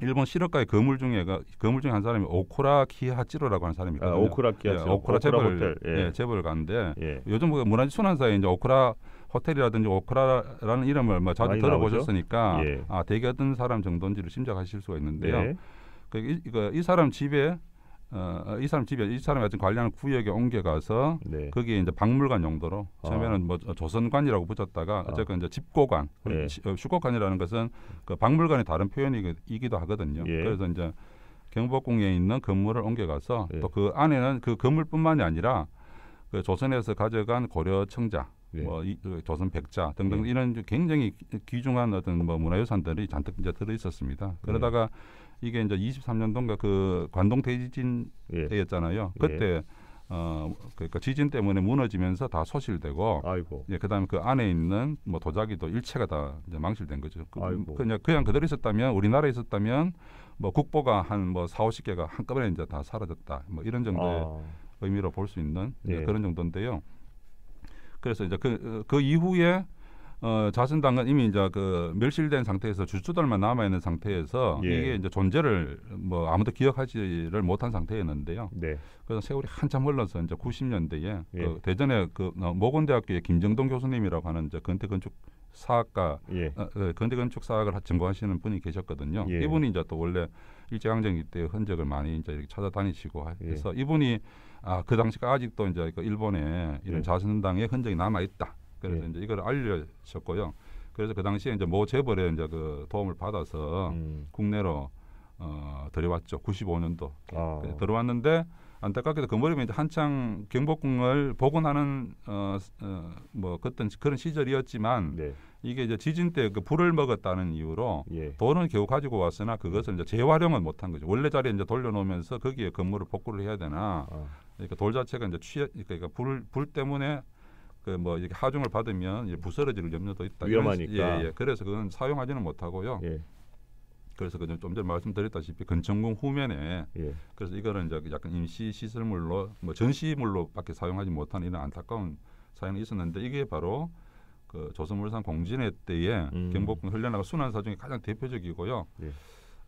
Speaker 4: 일본 실업가의 거물 중에 한 사람이 오코라 키하치로라고 하는 사람이 있거든요.
Speaker 2: 오쿠라 키하치로.
Speaker 4: 오코라 재벌
Speaker 2: 호텔. 예.
Speaker 4: 재벌을 갔는데
Speaker 2: 예.
Speaker 4: 요즘 그 문화재 순환사에 이제 오코라 호텔이라든지 오코라라는 이름을 뭐 자주
Speaker 2: 많이
Speaker 4: 들어보셨으니까
Speaker 2: 예.
Speaker 4: 되게 어떤 사람 정도인지를 심작하실 수가 있는데요.
Speaker 2: 네.
Speaker 4: 이 사람 집에 이 사람이 어떤 관리하는 구역에 옮겨가서
Speaker 2: 네.
Speaker 4: 거기에 이제 박물관 용도로 처음에는 뭐 조선관이라고 붙였다가 어쨌건 이제 집고관,
Speaker 2: 예.
Speaker 4: 숙고관이라는 것은 그 박물관의 다른 표현이기도 하거든요.
Speaker 2: 예.
Speaker 4: 그래서 이제 경복궁에 있는 건물을 옮겨가서
Speaker 2: 예.
Speaker 4: 또 그 안에는 그 건물뿐만이 아니라 그 조선에서 가져간 고려 청자,
Speaker 2: 예.
Speaker 4: 그 조선 백자 등등
Speaker 2: 예.
Speaker 4: 이런 굉장히 귀중한 어떤 뭐 문화유산들이 잔뜩 이제 들어 있었습니다. 그러다가 이게 이제 23년도인가 그 관동 대지진
Speaker 2: 예.
Speaker 4: 때였잖아요. 그때 그러니까 지진 때문에 무너지면서 다 소실되고,
Speaker 2: 아이고.
Speaker 4: 예, 그다음에 그 안에 있는 뭐 도자기도 일체가 다 이제 망실된 거죠.
Speaker 2: 아이고.
Speaker 4: 그냥 그대로 있었다면 우리나라에 있었다면 뭐 국보가 한 뭐 4-50개가 한꺼번에 이제 다 사라졌다. 뭐 이런 정도의 의미로 볼 수 있는
Speaker 2: 예.
Speaker 4: 그런 정도인데요. 그래서 이제 그 이후에 자선당은 이미 이제 그 멸실된 상태에서 주춧돌만 남아 있는 상태에서
Speaker 2: 예.
Speaker 4: 이게 이제 존재를 뭐 아무도 기억하지를 못한 상태였는데요.
Speaker 2: 네.
Speaker 4: 그래서 세월이 한참 흘러서 이제 90년대에
Speaker 2: 예.
Speaker 4: 그 대전에 그 모건대학교의 김정동 교수님이라고 하는 이제 건축 사학과
Speaker 2: 예.
Speaker 4: 건축 사학을 전공하시는 분이 계셨거든요.
Speaker 2: 예.
Speaker 4: 이분이 이제 또 원래 일제강점기 때 흔적을 많이 이제 이렇게 찾아다니시고 해서 이분이 그 당시가 아직도 이제 그 일본에 이런
Speaker 2: 예.
Speaker 4: 자선당의 흔적이 남아 있다. 그래서
Speaker 2: 예.
Speaker 4: 이제 이걸 알려셨고요. 그래서 그 당시에 이제 모 재벌의 이제 그 도움을 받아서 국내로 들여왔죠. 95년도 들어왔는데 안타깝게도 그 무렵에 이제 한창 경복궁을 복원하는 뭐 그런 시절이었지만
Speaker 2: 네.
Speaker 4: 이게 이제 지진 때 그 불을 먹었다는 이유로
Speaker 2: 예.
Speaker 4: 돈은 겨우 가지고 왔으나 그것을 이제 재활용은 못한 거죠. 원래 자리에 이제 돌려놓으면서 거기에 건물을 복구를 해야 되나. 그러니까 돌 자체가 이제 그러니까 불 때문에 그 뭐 이렇게 하중을 받으면 이제 부스러질 염려도 있다.
Speaker 2: 위험하니까.
Speaker 4: 예. 그래서 그건 사용하지는 못하고요.
Speaker 2: 예.
Speaker 4: 그래서 그 좀 전에 말씀드렸다시피 근천궁 후면에
Speaker 2: 예.
Speaker 4: 그래서 이거는 이제 약간 임시 시설물로 뭐 전시물로밖에 사용하지 못하는 이런 안타까운 사연이 있었는데 이게 바로 그 조선물산 공진회 때에 경복궁 흘려나가 순환사 중에 가장 대표적이고요.
Speaker 2: 예.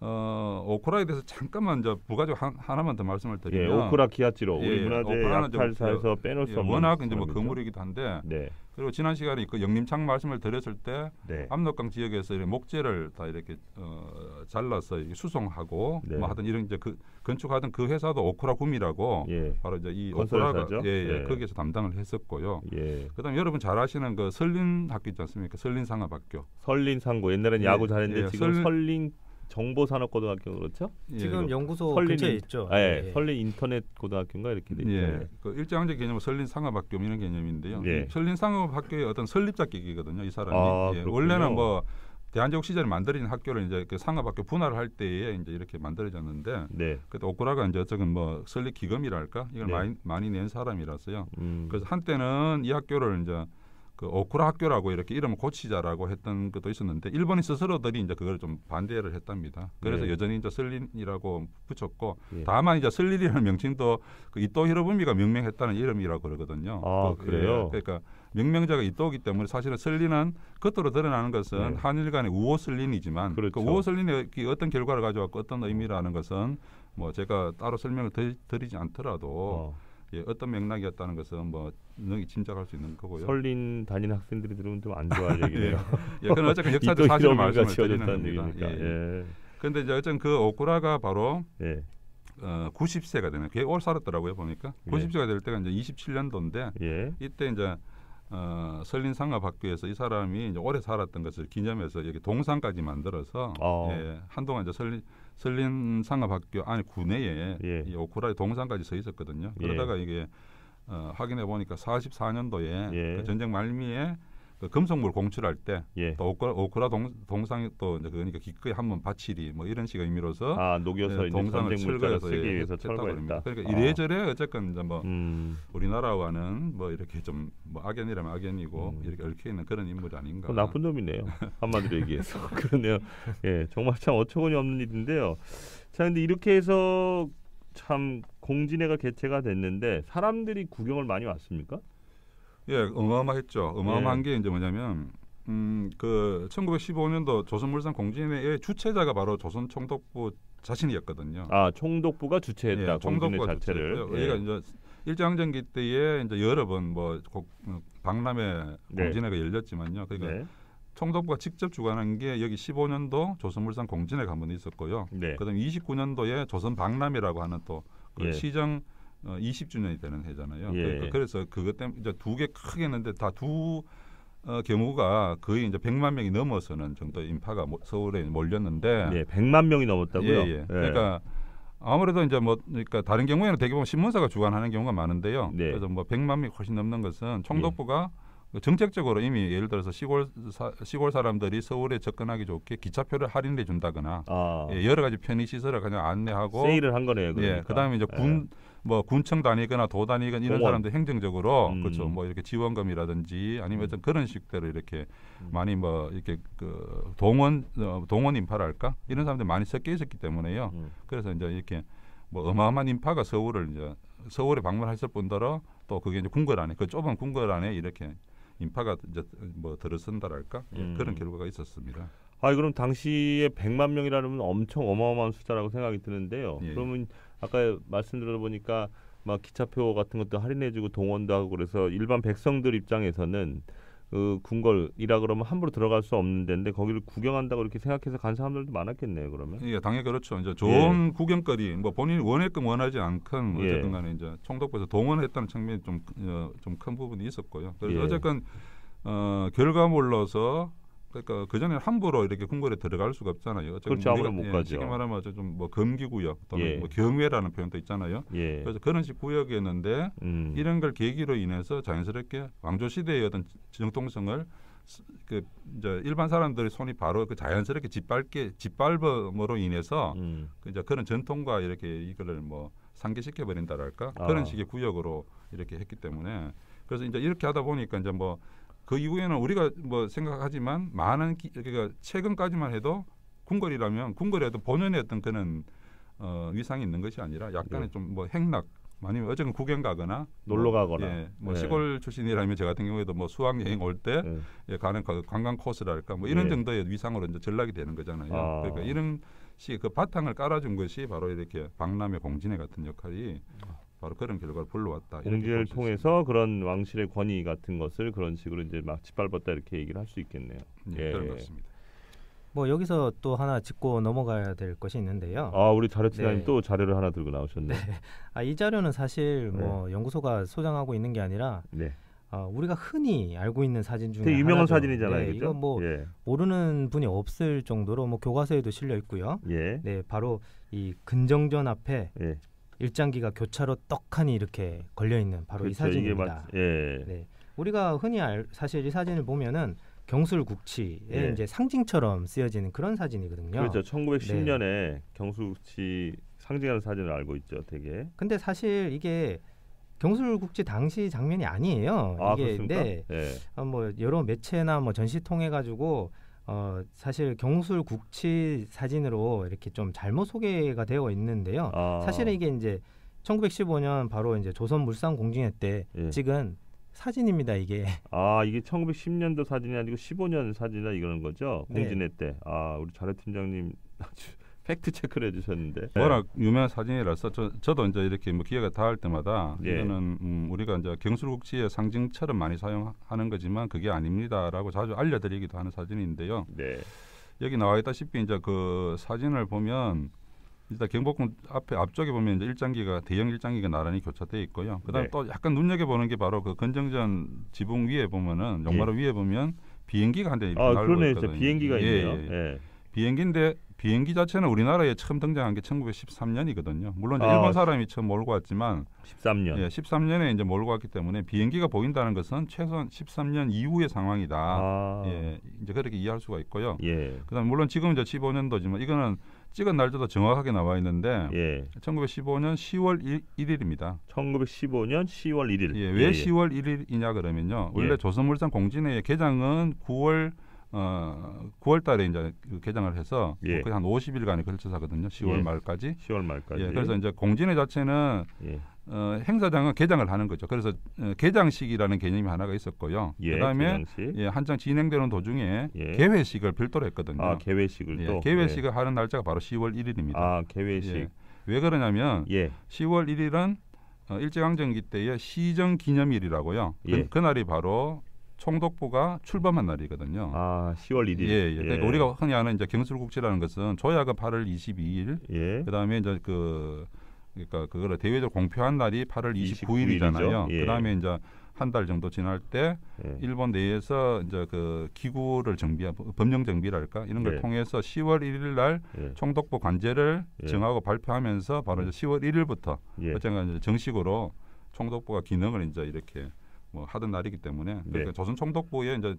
Speaker 4: 오코라에 대해서 잠깐만 이제 부가적 하나만 더 말씀을
Speaker 2: 예.
Speaker 4: 드리면
Speaker 2: 오쿠라 키하치로 우리
Speaker 4: 예,
Speaker 2: 문화재
Speaker 4: 오쿠라는 좀
Speaker 2: 약탈사에서 빼놓을 수 없는
Speaker 4: 워낙 이제 뭐
Speaker 2: 사람이죠.
Speaker 4: 거물이기도 한데
Speaker 2: 네.
Speaker 4: 그리고 지난 시간에 그 영림창 말씀을 드렸을 때
Speaker 2: 네.
Speaker 4: 압록강 지역에서 이렇게 목재를 다 이렇게 잘라서 이렇게 수송하고
Speaker 2: 네.
Speaker 4: 뭐 하던 이런 이제 그 건축하던 그 회사도 오코라 굼이라고
Speaker 2: 예.
Speaker 4: 바로 이제 이
Speaker 2: 건설회사죠?
Speaker 4: 오코라가
Speaker 2: 예.
Speaker 4: 거기에서 담당을 했었고요.
Speaker 2: 예.
Speaker 4: 그다음에 여러분 잘 아시는 그 설린 학교 있지 않습니까? 설린상업학교.
Speaker 2: 설린상고 옛날엔 야구 잘했는데
Speaker 4: 예,
Speaker 2: 지금 설린 정보산업고등학교 그렇죠?
Speaker 4: 예,
Speaker 3: 지금 연구소
Speaker 2: 설린
Speaker 3: 근처에 있죠.
Speaker 2: 네,
Speaker 3: 예.
Speaker 2: 설린 인터넷 고등학교인가 이렇게 돼 있죠.
Speaker 4: 예, 그 일제강점기 개념은 설린상업학교 이런 개념인데요.
Speaker 2: 예.
Speaker 4: 설린상업학교의 어떤 설립자격이거든요, 이 사람이.
Speaker 2: 아,
Speaker 4: 예,
Speaker 2: 그렇군요.
Speaker 4: 원래는 뭐 대한제국 시절에 만들어진 학교를 이제 그 상업학교 분할을 할 때에 이제 이렇게 만들어졌는데,
Speaker 2: 네.
Speaker 4: 그때 오쿠라가 이제 어쨌든 뭐 설립 기금이랄까 이걸
Speaker 2: 네.
Speaker 4: 많이 낸 사람이라서요.
Speaker 2: 음.
Speaker 4: 그래서 한때는 이 학교를 이제 그 오쿠라 학교라고 이렇게 이름을 고치자라고 했던 것도 있었는데 일본인 스스로들이 이제 그걸 좀 반대를 했답니다. 그래서
Speaker 2: 네.
Speaker 4: 여전히 이제 설린이라고 붙였고,
Speaker 2: 예.
Speaker 4: 다만 이제 설린이라는 명칭도 그 이토 히로부미가 명명했다는 이름이라고 그러거든요.
Speaker 2: 아, 그래요?
Speaker 4: 그러니까 명명자가 이토이기 때문에 사실은 설린은 겉으로 드러나는 것은
Speaker 2: 네.
Speaker 4: 한일 간의 우호 설린이지만
Speaker 2: 그렇죠.
Speaker 4: 그 우호 설린이 어떤 결과를 가져왔고 어떤 의미라는 것은 뭐 제가 따로 설명을 드리지 않더라도 예, 어떤 맥락이었다는 것은 뭐 능히 짐작할 수 있는 거고요.
Speaker 2: 설린 다니는 학생들이 들으면 좀 안 좋아할 얘기네요.
Speaker 4: 예, 그건 어쨌든 역사적
Speaker 2: 이토
Speaker 4: 사실을
Speaker 2: 히로부미가
Speaker 4: 말씀을 드리는
Speaker 2: 지어졌다는
Speaker 4: 겁니다.
Speaker 2: 얘기니까. 예.
Speaker 4: 그런데 이제 어쨌든 그 오쿠라가 바로
Speaker 2: 예.
Speaker 4: 90세가 되는, 꽤 오래 살았더라고요 보니까.
Speaker 2: 예.
Speaker 4: 90세가 될 때가 이제 27년도인데
Speaker 2: 예.
Speaker 4: 이때 이제 설린상업학교에서 이 사람이 이제 오래 살았던 것을 기념해서 여기 동상까지 만들어서 예, 한동안 이제 설린상업학교 안에 구내에
Speaker 2: 예.
Speaker 4: 이 오쿠라의 동상까지 서 있었거든요. 그러다가 이게 확인해 보니까 44년도에
Speaker 2: 예.
Speaker 4: 그 전쟁 말미에 그 금속물 공출할 때
Speaker 2: 예.
Speaker 4: 또 오쿠라 동상이 또 이제 그러니까 기꺼이 한번 바치리 뭐 이런 식의 의미로서
Speaker 2: 아, 녹여서
Speaker 4: 예,
Speaker 2: 이제
Speaker 4: 동상을
Speaker 2: 전쟁 물자를
Speaker 4: 철거해서
Speaker 2: 쓰기
Speaker 4: 예,
Speaker 2: 위해서
Speaker 4: 했다고
Speaker 2: 철거했다.
Speaker 4: 합니다. 그러니까 이래저래 어쨌건 이제 뭐
Speaker 2: 그
Speaker 4: 우리나라와는 뭐 이렇게 좀 뭐 악연이라면 악연이고 이렇게 얽혀 있는 그런 인물이 아닌가.
Speaker 2: 나쁜 놈이네요. 한마디로 얘기해서. 그러네요. 예, 정말 참 어처구니 없는 일인데요. 자, 근데 이렇게 해서 참 공진회가 개최가 됐는데 사람들이 구경을 많이 왔습니까?
Speaker 4: 예, 어마어마했죠. 어마어마한
Speaker 2: 예.
Speaker 4: 게 이제 뭐냐면 그 1915년도 조선물산 공진회의 주최자가 바로 조선총독부 자신이었거든요.
Speaker 2: 아, 총독부가 주최했다.
Speaker 4: 예,
Speaker 2: 공진회
Speaker 4: 총독부가
Speaker 2: 자체를.
Speaker 4: 주최했고요.
Speaker 2: 예.
Speaker 4: 우리가 이제 일제강점기 때에 이제 여러 번 뭐 박람회
Speaker 2: 네.
Speaker 4: 공진회가 열렸지만요. 그러니까
Speaker 2: 네.
Speaker 4: 총독부가 직접 주관한 게 여기 15년도 조선물산 공진회가 한 번 있었고요.
Speaker 2: 네.
Speaker 4: 그다음 29년도에 조선 박람회라고 하는 또 그
Speaker 2: 예.
Speaker 4: 시정 20주년이 되는 해잖아요.
Speaker 2: 예.
Speaker 4: 그래서 그것 때문에 이제 두 개 크게 했는데 다 두 경우가 거의 이제 100만 명이 넘어서는 정도 인파가 서울에 몰렸는데
Speaker 2: 네, 100만 명이 넘었다고요?
Speaker 4: 예, 예. 그러니까 아무래도 이제 뭐 그러니까 다른 경우에는 대부분 신문사가 주관하는 경우가 많은데요.
Speaker 2: 네.
Speaker 4: 그래서 뭐 100만 명이 훨씬 넘는 것은 총독부가 정책적으로 이미 예를 들어서 시골 사람들이 서울에 접근하기 좋게 기차표를 할인해 준다거나
Speaker 2: 아,
Speaker 4: 예, 여러 가지 편의 시설을 그냥 안내하고
Speaker 2: 세일을 한 거네요. 그러니까.
Speaker 4: 예, 그다음에 이제 군청 다니거나 도 다니거나 이런
Speaker 2: 공원.
Speaker 4: 사람들 행정적으로
Speaker 2: 음.
Speaker 4: 그렇죠. 뭐 이렇게 지원금이라든지 아니면 어떤 그런 식대로 이렇게 많이 뭐 이렇게 그 동원 인파랄까 이런 사람들이 많이 섞여 있었기 때문에요. 그래서 이제 이렇게 뭐 어마어마한 인파가 서울에 방문했을 뿐더러 또 그게 이제 궁궐 안에 그 좁은 궁궐 안에 이렇게 인파가 이제 뭐 들어선다랄까 예, 그런 결과가 있었습니다.
Speaker 2: 아, 그럼 당시에 100만 명이라면 엄청 어마어마한 숫자라고 생각이 드는데요.
Speaker 4: 예.
Speaker 2: 그러면 아까 말씀 들어보니까 막 기차표 같은 것도 할인해주고 동원도 하고 그래서 일반 백성들 입장에서는 그 궁궐이라 그러면 함부로 들어갈 수 없는 데인데 거기를 구경한다고 이렇게 생각해서 간 사람들도 많았겠네요. 그러면.
Speaker 4: 예, 당연히 그렇죠. 이제 좋은 구경거리, 뭐 본인이 원했건 원하지 않건
Speaker 2: 예.
Speaker 4: 어쨌든 간에 이제 총독부에서 동원했다는 측면이 좀 큰 부분이 있었고요. 그래서
Speaker 2: 예.
Speaker 4: 어쨌건 결과물로서 그러니까 그 전에 함부로 이렇게 궁궐에 들어갈 수가 없잖아요.
Speaker 2: 그렇죠. 아무나 못 가죠.
Speaker 4: 쉽게 말하면 좀 뭐 금기구역 또는
Speaker 2: 예.
Speaker 4: 뭐 경외라는 표현도 있잖아요.
Speaker 2: 예.
Speaker 4: 그래서 그런 식 구역이었는데 이런 걸 계기로 인해서 자연스럽게 왕조 시대의 어떤 정통성을 그 이제 일반 사람들의 손이 바로 그 자연스럽게 짓밟음으로 인해서 그 이제 그런 전통과 이렇게 이거를 뭐 상기시켜 버린다랄까 그런 식의 구역으로 이렇게 했기 때문에 그래서 이제 이렇게 하다 보니까 이제 뭐 그 이후에는 우리가 뭐 생각하지만 많은 그러니까 최근까지만 해도 궁궐이라면 궁궐에도 본연의 어떤 그런 위상이 있는 것이 아니라 약간의 좀 뭐 행락 아니면 어쨌든 구경 가거나
Speaker 2: 놀러 가거나
Speaker 4: 예, 뭐
Speaker 2: 예.
Speaker 4: 시골 출신이라면 저 같은 경우에도 뭐 수학 여행 올 때 예, 가는 관광 코스랄까 뭐 이런
Speaker 2: 예.
Speaker 4: 정도의 위상으로 이제 전락이 되는 거잖아요.
Speaker 2: 아.
Speaker 4: 그러니까 이런 식 그 바탕을 깔아준 것이 바로 이렇게 박람회 공진회 같은 역할이 바로 그런 결과를 불러왔다. 이렇게
Speaker 2: 공진을
Speaker 4: 볼수
Speaker 2: 통해서 그런 왕실의 권위 같은 것을 그런 식으로 이제 막 짓밟았다 이렇게 얘기를 할 수 있겠네요.
Speaker 4: 있습니다. 예, 그런 것 같습니다.
Speaker 3: 뭐 여기서 또 하나 짚고 넘어가야 될 것이 있는데요.
Speaker 2: 아, 우리 자료팀장님
Speaker 3: 네.
Speaker 2: 또 자료를 하나 들고 나오셨네.
Speaker 3: 이 자료는 사실 뭐 연구소가 소장하고 있는 게 아니라
Speaker 2: 네.
Speaker 3: 우리가 흔히 알고 있는 사진 중에
Speaker 2: 되게 유명한
Speaker 3: 하나죠.
Speaker 2: 사진이잖아요.
Speaker 3: 네,
Speaker 2: 그죠?
Speaker 3: 이거 뭐
Speaker 2: 예.
Speaker 3: 모르는 분이 없을 정도로 뭐 교과서에도 실려 있고요.
Speaker 2: 예.
Speaker 3: 네, 바로 이 근정전 앞에
Speaker 2: 예.
Speaker 3: 일장기가 교차로 떡하니 이렇게 걸려 있는 바로 이
Speaker 2: 그렇죠. 이게
Speaker 3: 사진입니다.
Speaker 2: 예.
Speaker 3: 네, 우리가 흔히 사실 이 사진을 보면은 경술국치의
Speaker 2: 예.
Speaker 3: 이제 상징처럼 쓰여지는 그런 사진이거든요.
Speaker 2: 그렇죠. 1910년에 경술국치 상징하는 사진을 알고 있죠. 되게.
Speaker 3: 근데 사실 이게 경술국치 당시 장면이 아니에요.
Speaker 2: 아,
Speaker 3: 이게
Speaker 2: 그렇습니까?
Speaker 3: 네,
Speaker 2: 예.
Speaker 3: 뭐 여러 매체나 뭐 전시 통해 가지고 사실 경술국치 사진으로 이렇게 좀 잘못 소개가 되어 있는데요.
Speaker 2: 아.
Speaker 3: 사실은 이게 이제 1915년 바로 이제 조선물산공진회 때
Speaker 2: 예.
Speaker 3: 찍은 사진입니다. 이게.
Speaker 2: 아, 이게 1910년도 사진이 아니고 15년 사진이라 이거는 거죠.
Speaker 3: 네.
Speaker 2: 공진회 때. 아, 우리 자료 팀장님 아주 팩트 체크를 해주셨는데.
Speaker 4: 워낙 유명한 사진이라서 저도 이제 이렇게 뭐 기회가 닿을 때마다
Speaker 2: 예.
Speaker 4: 이거는 우리가 이제 경술국치의 상징처럼 많이 사용하는 거지만 그게 아닙니다라고 자주 알려드리기도 하는 사진인데요.
Speaker 2: 네.
Speaker 4: 여기 나와 있다시피 이제 그 사진을 보면 일단 경복궁 앞쪽에 보면 이제 일장기가 대형 일장기가 나란히 교차되어 있고요. 그다음에
Speaker 2: 네.
Speaker 4: 또 약간 눈여겨 보는 게 바로 그 건정전 지붕 위에 보면은 용마루 위에 보면 비행기가 한 대 이렇게 날고
Speaker 2: 그러네.
Speaker 4: 있거든요.
Speaker 2: 진짜 비행기가 있네요.
Speaker 4: 예. 비행기인데 비행기 자체는 우리나라에 처음 등장한 게 1913년이거든요. 물론 이제
Speaker 2: 아,
Speaker 4: 일본 사람이 처음 몰고 왔지만
Speaker 2: 13년.
Speaker 4: 예, 13년에 이제 몰고 왔기 때문에 비행기가 보인다는 것은 최소한 13년 이후의 상황이다.
Speaker 2: 아.
Speaker 4: 예, 이제 그렇게 이해할 수가 있고요.
Speaker 2: 예.
Speaker 4: 그다음 물론 지금 이제 15년도지만 이거는 찍은 날짜도 정확하게 나와 있는데
Speaker 2: 예.
Speaker 4: 1915년 10월 1일입니다.
Speaker 2: 1915년 10월 1일.
Speaker 4: 예, 왜 10월 1일이냐 그러면요. 원래
Speaker 2: 예.
Speaker 4: 조선물산 공진회의 개장은 9월 달에 이제 그 개장을 해서
Speaker 2: 예.
Speaker 4: 거의 한 50일간에 걸쳐서 하거든요. 10월
Speaker 2: 예.
Speaker 4: 말까지.
Speaker 2: 10월 말까지.
Speaker 4: 예, 그래서 이제 공진회 자체는
Speaker 2: 예.
Speaker 4: 행사장은 개장을 하는 거죠. 그래서 개장식이라는 개념이 하나가 있었고요.
Speaker 2: 예,
Speaker 4: 그다음에
Speaker 2: 개장식.
Speaker 4: 예, 한창 진행되는 도중에
Speaker 2: 예.
Speaker 4: 개회식을 별도로 했거든요.
Speaker 2: 아, 개회식을
Speaker 4: 예,
Speaker 2: 또.
Speaker 4: 개회식을 하는 날짜가 바로 10월 1일입니다.
Speaker 2: 아, 개회식.
Speaker 4: 예. 왜 그러냐면
Speaker 2: 예.
Speaker 4: 10월 1일은 일제강점기 때의 시정기념일이라고요.
Speaker 2: 예.
Speaker 4: 그날이 바로 총독부가 출범한 날이거든요.
Speaker 2: 아, 10월 1일.
Speaker 4: 예, 예. 그러니까 우리가 흔히 아는 이제 경술국치라는 것은 조약은 8월 22일,
Speaker 2: 예.
Speaker 4: 그다음에 이제 그러니까 그거를 대외적으로 공표한 날이 8월
Speaker 2: 29일
Speaker 4: 29일이잖아요.
Speaker 2: 이죠. 예.
Speaker 4: 그다음에 이제 한 달 정도 지날 때
Speaker 2: 예.
Speaker 4: 일본 내에서 이제 그 기구를 법령 정비랄까 이런 걸
Speaker 2: 예.
Speaker 4: 통해서 10월 1일 날
Speaker 2: 예.
Speaker 4: 총독부 관제를
Speaker 2: 예.
Speaker 4: 정하고 발표하면서 바로 이제 10월 1일부터
Speaker 2: 예.
Speaker 4: 어쨌든 이제 정식으로 총독부가 기능을 이제 이렇게 뭐 하던 날이기 때문에 그러니까
Speaker 2: 네.
Speaker 4: 조선 총독부의 이제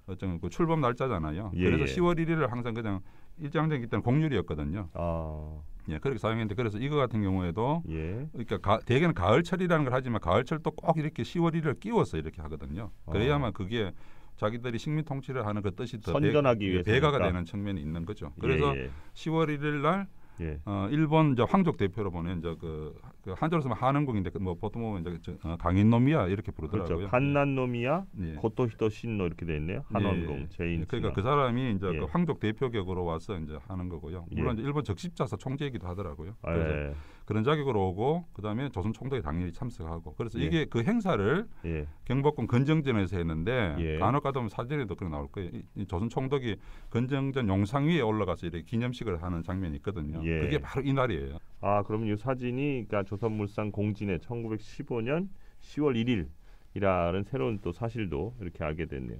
Speaker 4: 어떤 그 출범 날짜잖아요.
Speaker 2: 예,
Speaker 4: 그래서
Speaker 2: 예.
Speaker 4: 10월 1일을 항상 그냥 일제강점기 때는 공휴일이었거든요.
Speaker 2: 아.
Speaker 4: 예, 그렇게 사용했는데 그래서 이거 같은 경우에도
Speaker 2: 예.
Speaker 4: 그러니까 대개는 가을철이라는 걸 하지만 가을철도 꼭 이렇게 10월 1일을 끼워서 이렇게 하거든요. 그래야만 그게 자기들이 식민 통치를 하는 그 뜻이 더
Speaker 2: 선전하기 위해서
Speaker 4: 배가가 되는 측면이 있는 거죠. 그래서
Speaker 2: 예.
Speaker 4: 10월 1일 날
Speaker 2: 예.
Speaker 4: 일본 이제 황족 대표로 보낸 이제 그 한자로 쓰면 한흥국인데 뭐 보통 보면 이제 강인노미야 이렇게 부르더라고요.
Speaker 2: 그렇죠. 칸난노미야
Speaker 4: 예.
Speaker 2: 고토히토 신노 이렇게 돼 있네요. 한원공
Speaker 4: 예.
Speaker 2: 제인.
Speaker 4: 그러니까 그 사람이 이제
Speaker 2: 예.
Speaker 4: 그 황족 대표격으로 와서 이제 하는 거고요. 물론
Speaker 2: 예.
Speaker 4: 이제 일본 적십자사 총재이기도 하더라고요.
Speaker 2: 아,
Speaker 4: 그래서
Speaker 2: 예.
Speaker 4: 그런 자격으로 오고 그다음에 조선 총독이 당연히 참석하고 그래서
Speaker 2: 예.
Speaker 4: 이게 그 행사를
Speaker 2: 예.
Speaker 4: 경복궁 건정전에서 했는데
Speaker 2: 예.
Speaker 4: 간혹 가다 보면 사진에도 그런 나올 거예요. 이 조선 총독이 건정전 용상 위에 올라가서 이렇게 기념식을 하는 장면이 있거든요.
Speaker 2: 예.
Speaker 4: 그게 바로 이 날이에요.
Speaker 2: 아, 그러면 이 사진이 그러니까 조선물산 공진회 1915년 10월 1일이라는 새로운 또 사실도 이렇게 알게 됐네요.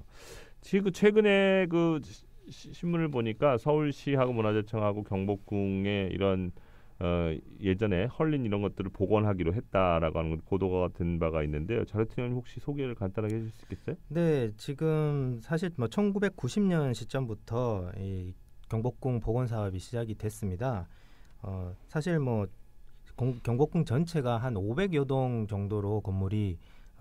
Speaker 2: 지금 최근에 그 신문을 보니까 서울시하고 문화재청하고 경복궁에 이런 예전에 헐린 이런 것들을 복원하기로 했다라고 하는 보도가 된 바가 있는데요. 자료팀장님 혹시 소개를 간단하게 해줄 수 있겠어요?
Speaker 3: 네, 지금 사실 뭐 1990년 시점부터 이 경복궁 복원 사업이 시작이 됐습니다. 사실 뭐 경복궁 전체가 한 500여 동 정도로 건물이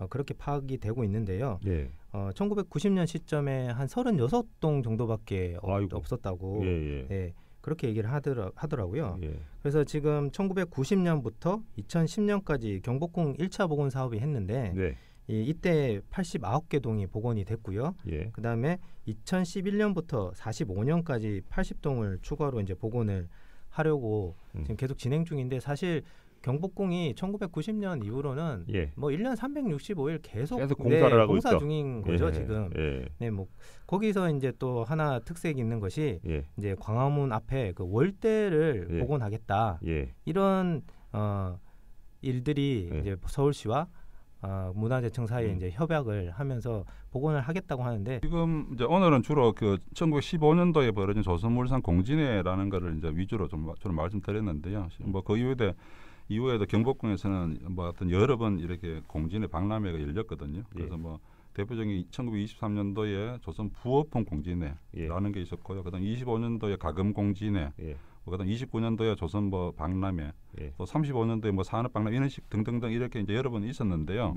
Speaker 3: 그렇게 파악이 되고 있는데요.
Speaker 2: 예.
Speaker 3: 1990년 시점에 한 36동 정도밖에 없었다고
Speaker 2: 예.
Speaker 3: 네, 그렇게 얘기를 하더라고요.
Speaker 2: 예.
Speaker 3: 그래서 지금 1990년부터 2010년까지 경복궁 1차 복원 사업이 했는데
Speaker 2: 네.
Speaker 3: 이때 89개 동이 복원이 됐고요.
Speaker 2: 예.
Speaker 3: 그다음에 2011년부터 45년까지 80동을 추가로 이제 복원을 하려고 지금 계속 진행 중인데 사실 경복궁이 1990년 이후로는
Speaker 2: 예.
Speaker 3: 뭐 1년 365일 계속
Speaker 2: 공사를 하고
Speaker 3: 공사
Speaker 2: 있죠.
Speaker 3: 중인 거죠,
Speaker 2: 예.
Speaker 3: 지금.
Speaker 2: 예.
Speaker 3: 네, 뭐 거기서 이제 또 하나 특색이 있는 것이
Speaker 2: 예.
Speaker 3: 이제 광화문 앞에 그 월대를
Speaker 2: 예.
Speaker 3: 복원하겠다.
Speaker 2: 예.
Speaker 3: 이런 일들이
Speaker 2: 예.
Speaker 3: 이제 서울시와 문화재청 사이에 이제 협약을 하면서 복원을 하겠다고 하는데
Speaker 4: 지금 이제 오늘은 주로 그 1915년도에 벌어진 조선물산 공진회라는 거를 이제 위주로 좀 말씀드렸는데요. 뭐 그 이후에도 경복궁에서는 뭐 어떤 여러 번 이렇게 공진회 박람회가 열렸거든요. 그래서 뭐 대표적인 1923년도에 조선 부업품 공진회라는 게 있었고요. 그다음 25년도에 가금 공진회, 그다음 29년도에 조선 뭐 박람회, 또 35년도에 뭐 산업 박람회 이런 식 등등등 이렇게 이제 여러 번 있었는데요.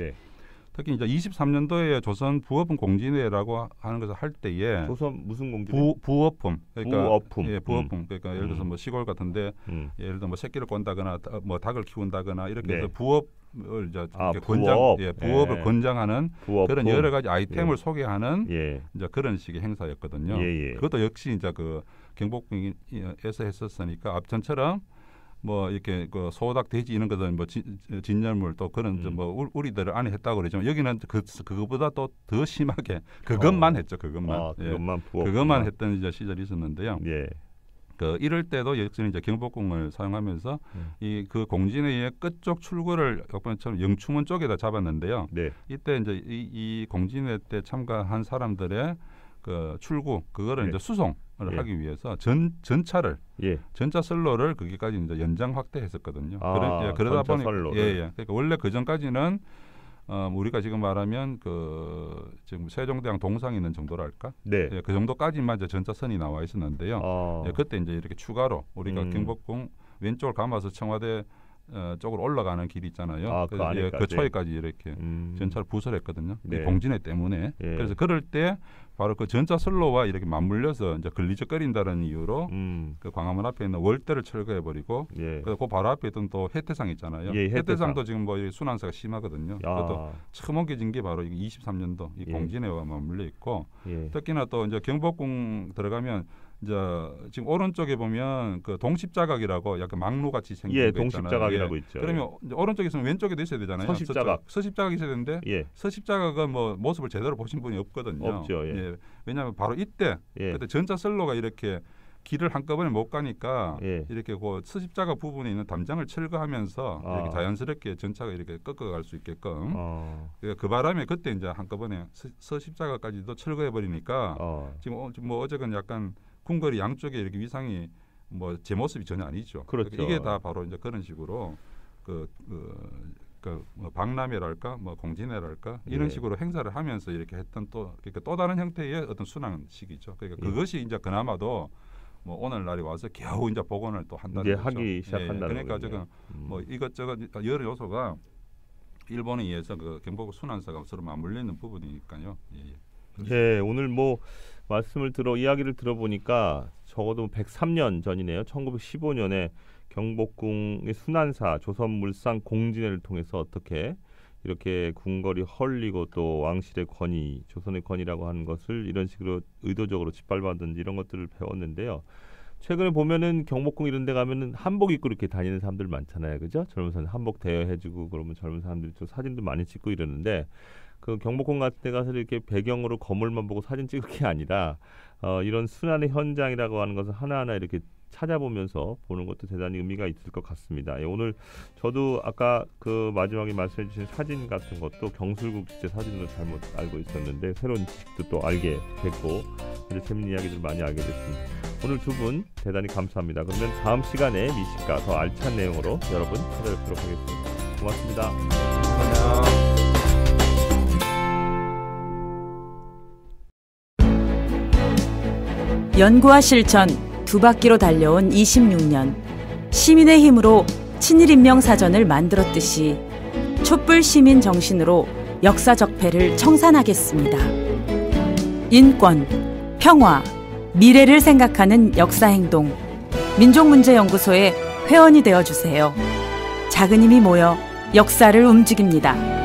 Speaker 4: 특히 이제 23년도에 조선 부업품 공진회라고 하는 것을 할 때에
Speaker 2: 조선 무슨 공진회?
Speaker 4: 부업품. 그러니까
Speaker 2: 부업품.
Speaker 4: 예, 부업품. 그러니까 예를 들어서 뭐 시골 같은데 예를 들어 뭐 새끼를 꼰다거나 뭐 닭을 키운다거나 이렇게 해서 부업을 이제 부업을 권장하는 부업품. 그런 여러 가지 아이템을 소개하는 이제 그런 식의 행사였거든요. 그것도 역시 이제 그 경복궁에서 했었으니까 앞전처럼 뭐 이렇게 그 소닭 돼지 이런 것들 뭐 진열물 또 그런 뭐 우리들을 안에 했다고 그러지만 여기는 그거보다 또 더 심하게 그것만 했죠. 그것만. 그것만 했던 이제 시절이 있었는데요. 그 이럴 때도 역시 이제 경복궁을 사용하면서 이 그 공진회의 끝쪽 출구를 역번처럼 영충원 쪽에다 잡았는데요. 이때 이제 이 공진회 때 참가한 사람들의 그 출구 그거를 이제 수송을 하기 위해서 전차를 전차선로를 거기까지 이제 연장 확대했었거든요. 그러다 보니 그러니까 원래 그 전까지는 우리가 지금 말하면 그 지금 세종대왕 동상이 있는 정도랄까? 그 정도까지만 이제 전차선이 나와 있었는데요. 그때 이제 이렇게 추가로 우리가 경복궁 왼쪽을 감아서 청와대 쪽으로 올라가는 길이 있잖아요. 그 초에까지 이렇게 전차를 부설했거든요. 공진회 때문에. 그래서 그럴 때 바로 그 전차선로와 이렇게 맞물려서 이제 걸리적거린다는 이유로 그 광화문 앞에 있는 월대를 철거해버리고 그 바로 앞에 있던 또 해태상 있잖아요. 해태상도 지금 뭐 순환사가 심하거든요. 그것도 처음 옮겨진 게 바로 23년도 이 공진회와 맞물려 있고 특히나 또 이제 경복궁 들어가면 이제 지금 오른쪽에 보면 그 동십자각이라고 약간 막루같이 생긴 거 있잖아요.
Speaker 2: 동십자각이라고 있죠.
Speaker 4: 그러면 이제 오른쪽에서는 왼쪽에도 있어야 되잖아요. 서십자각이 있어야 되는데 서십자각은 뭐 모습을 제대로 보신 분이 없거든요.
Speaker 2: 없죠.
Speaker 4: 왜냐하면 바로 이때 그때 전차선로가 이렇게 길을 한꺼번에 못 가니까 이렇게 그 서십자가 부분에 있는 담장을 철거하면서 이렇게 자연스럽게 전차가 이렇게 꺾어갈 수 있게끔 그 바람에 그때 이제 한꺼번에 서십자가까지도 철거해 버리니까 지금 뭐 어제는 약간 궁궐이 양쪽에 이렇게 위상이 뭐 제 모습이 전혀 아니죠.
Speaker 2: 그렇죠.
Speaker 4: 이게 다 바로 이제 그런 식으로 뭐 박람회랄까, 뭐 공진회랄까 이런 식으로 행사를 하면서 이렇게 했던 그러니까 또 다른 형태의 어떤 순환식이죠. 그러니까 그것이 이제 그나마도 뭐 오늘날에 와서 겨우 이제 복원을 또 한다는 거죠.
Speaker 2: 하기 시작한다는
Speaker 4: 그러니까 지금 뭐 이것저것 여러 요소가 일본에 의해서 그 경복궁 순환사가 서로 맞물리는 부분이니까요.
Speaker 2: 오늘 뭐 이야기를 들어보니까 적어도 103년 전이네요. 1915년에 경복궁의 순환사 조선물산 공진회를 통해서 어떻게 이렇게 궁궐이 헐리고 또 왕실의 권위, 조선의 권위라고 하는 것을 이런 식으로 의도적으로 짓밟았는지 이런 것들을 배웠는데요. 최근에 보면은 경복궁 이런 데 가면은 한복 입고 이렇게 다니는 사람들 많잖아요. 그죠? 젊은 사람 한복 대여해주고 그러면 젊은 사람들이 또 사진도 많이 찍고 이러는데 그 경복궁 같은 데 가서 이렇게 배경으로 건물만 보고 사진 찍을 게 아니라 이런 순환의 현장이라고 하는 것을 하나하나 이렇게 찾아보면서 보는 것도 대단히 의미가 있을 것 같습니다. 오늘 저도 아까 그 마지막에 말씀해 주신 사진 같은 것도 경술국 시대 사진으로 잘못 알고 있었는데 새로운 지식도 또 알게 됐고 아주 재밌는 이야기들 많이 알게 됐습니다. 오늘 두 분 대단히 감사합니다. 그러면 다음 시간에 미식가 더 알찬 내용으로 여러분 찾아뵙도록 하겠습니다. 고맙습니다.
Speaker 4: 감사합니다.
Speaker 5: 연구와 실천 두 바퀴로 달려온 26년 시민의 힘으로 친일인명사전을 만들었듯이 촛불 시민 정신으로 역사 적폐를 청산하겠습니다. 인권, 평화, 미래를 생각하는 역사행동 민족문제연구소의 회원이 되어주세요. 작은 힘이 모여 역사를 움직입니다.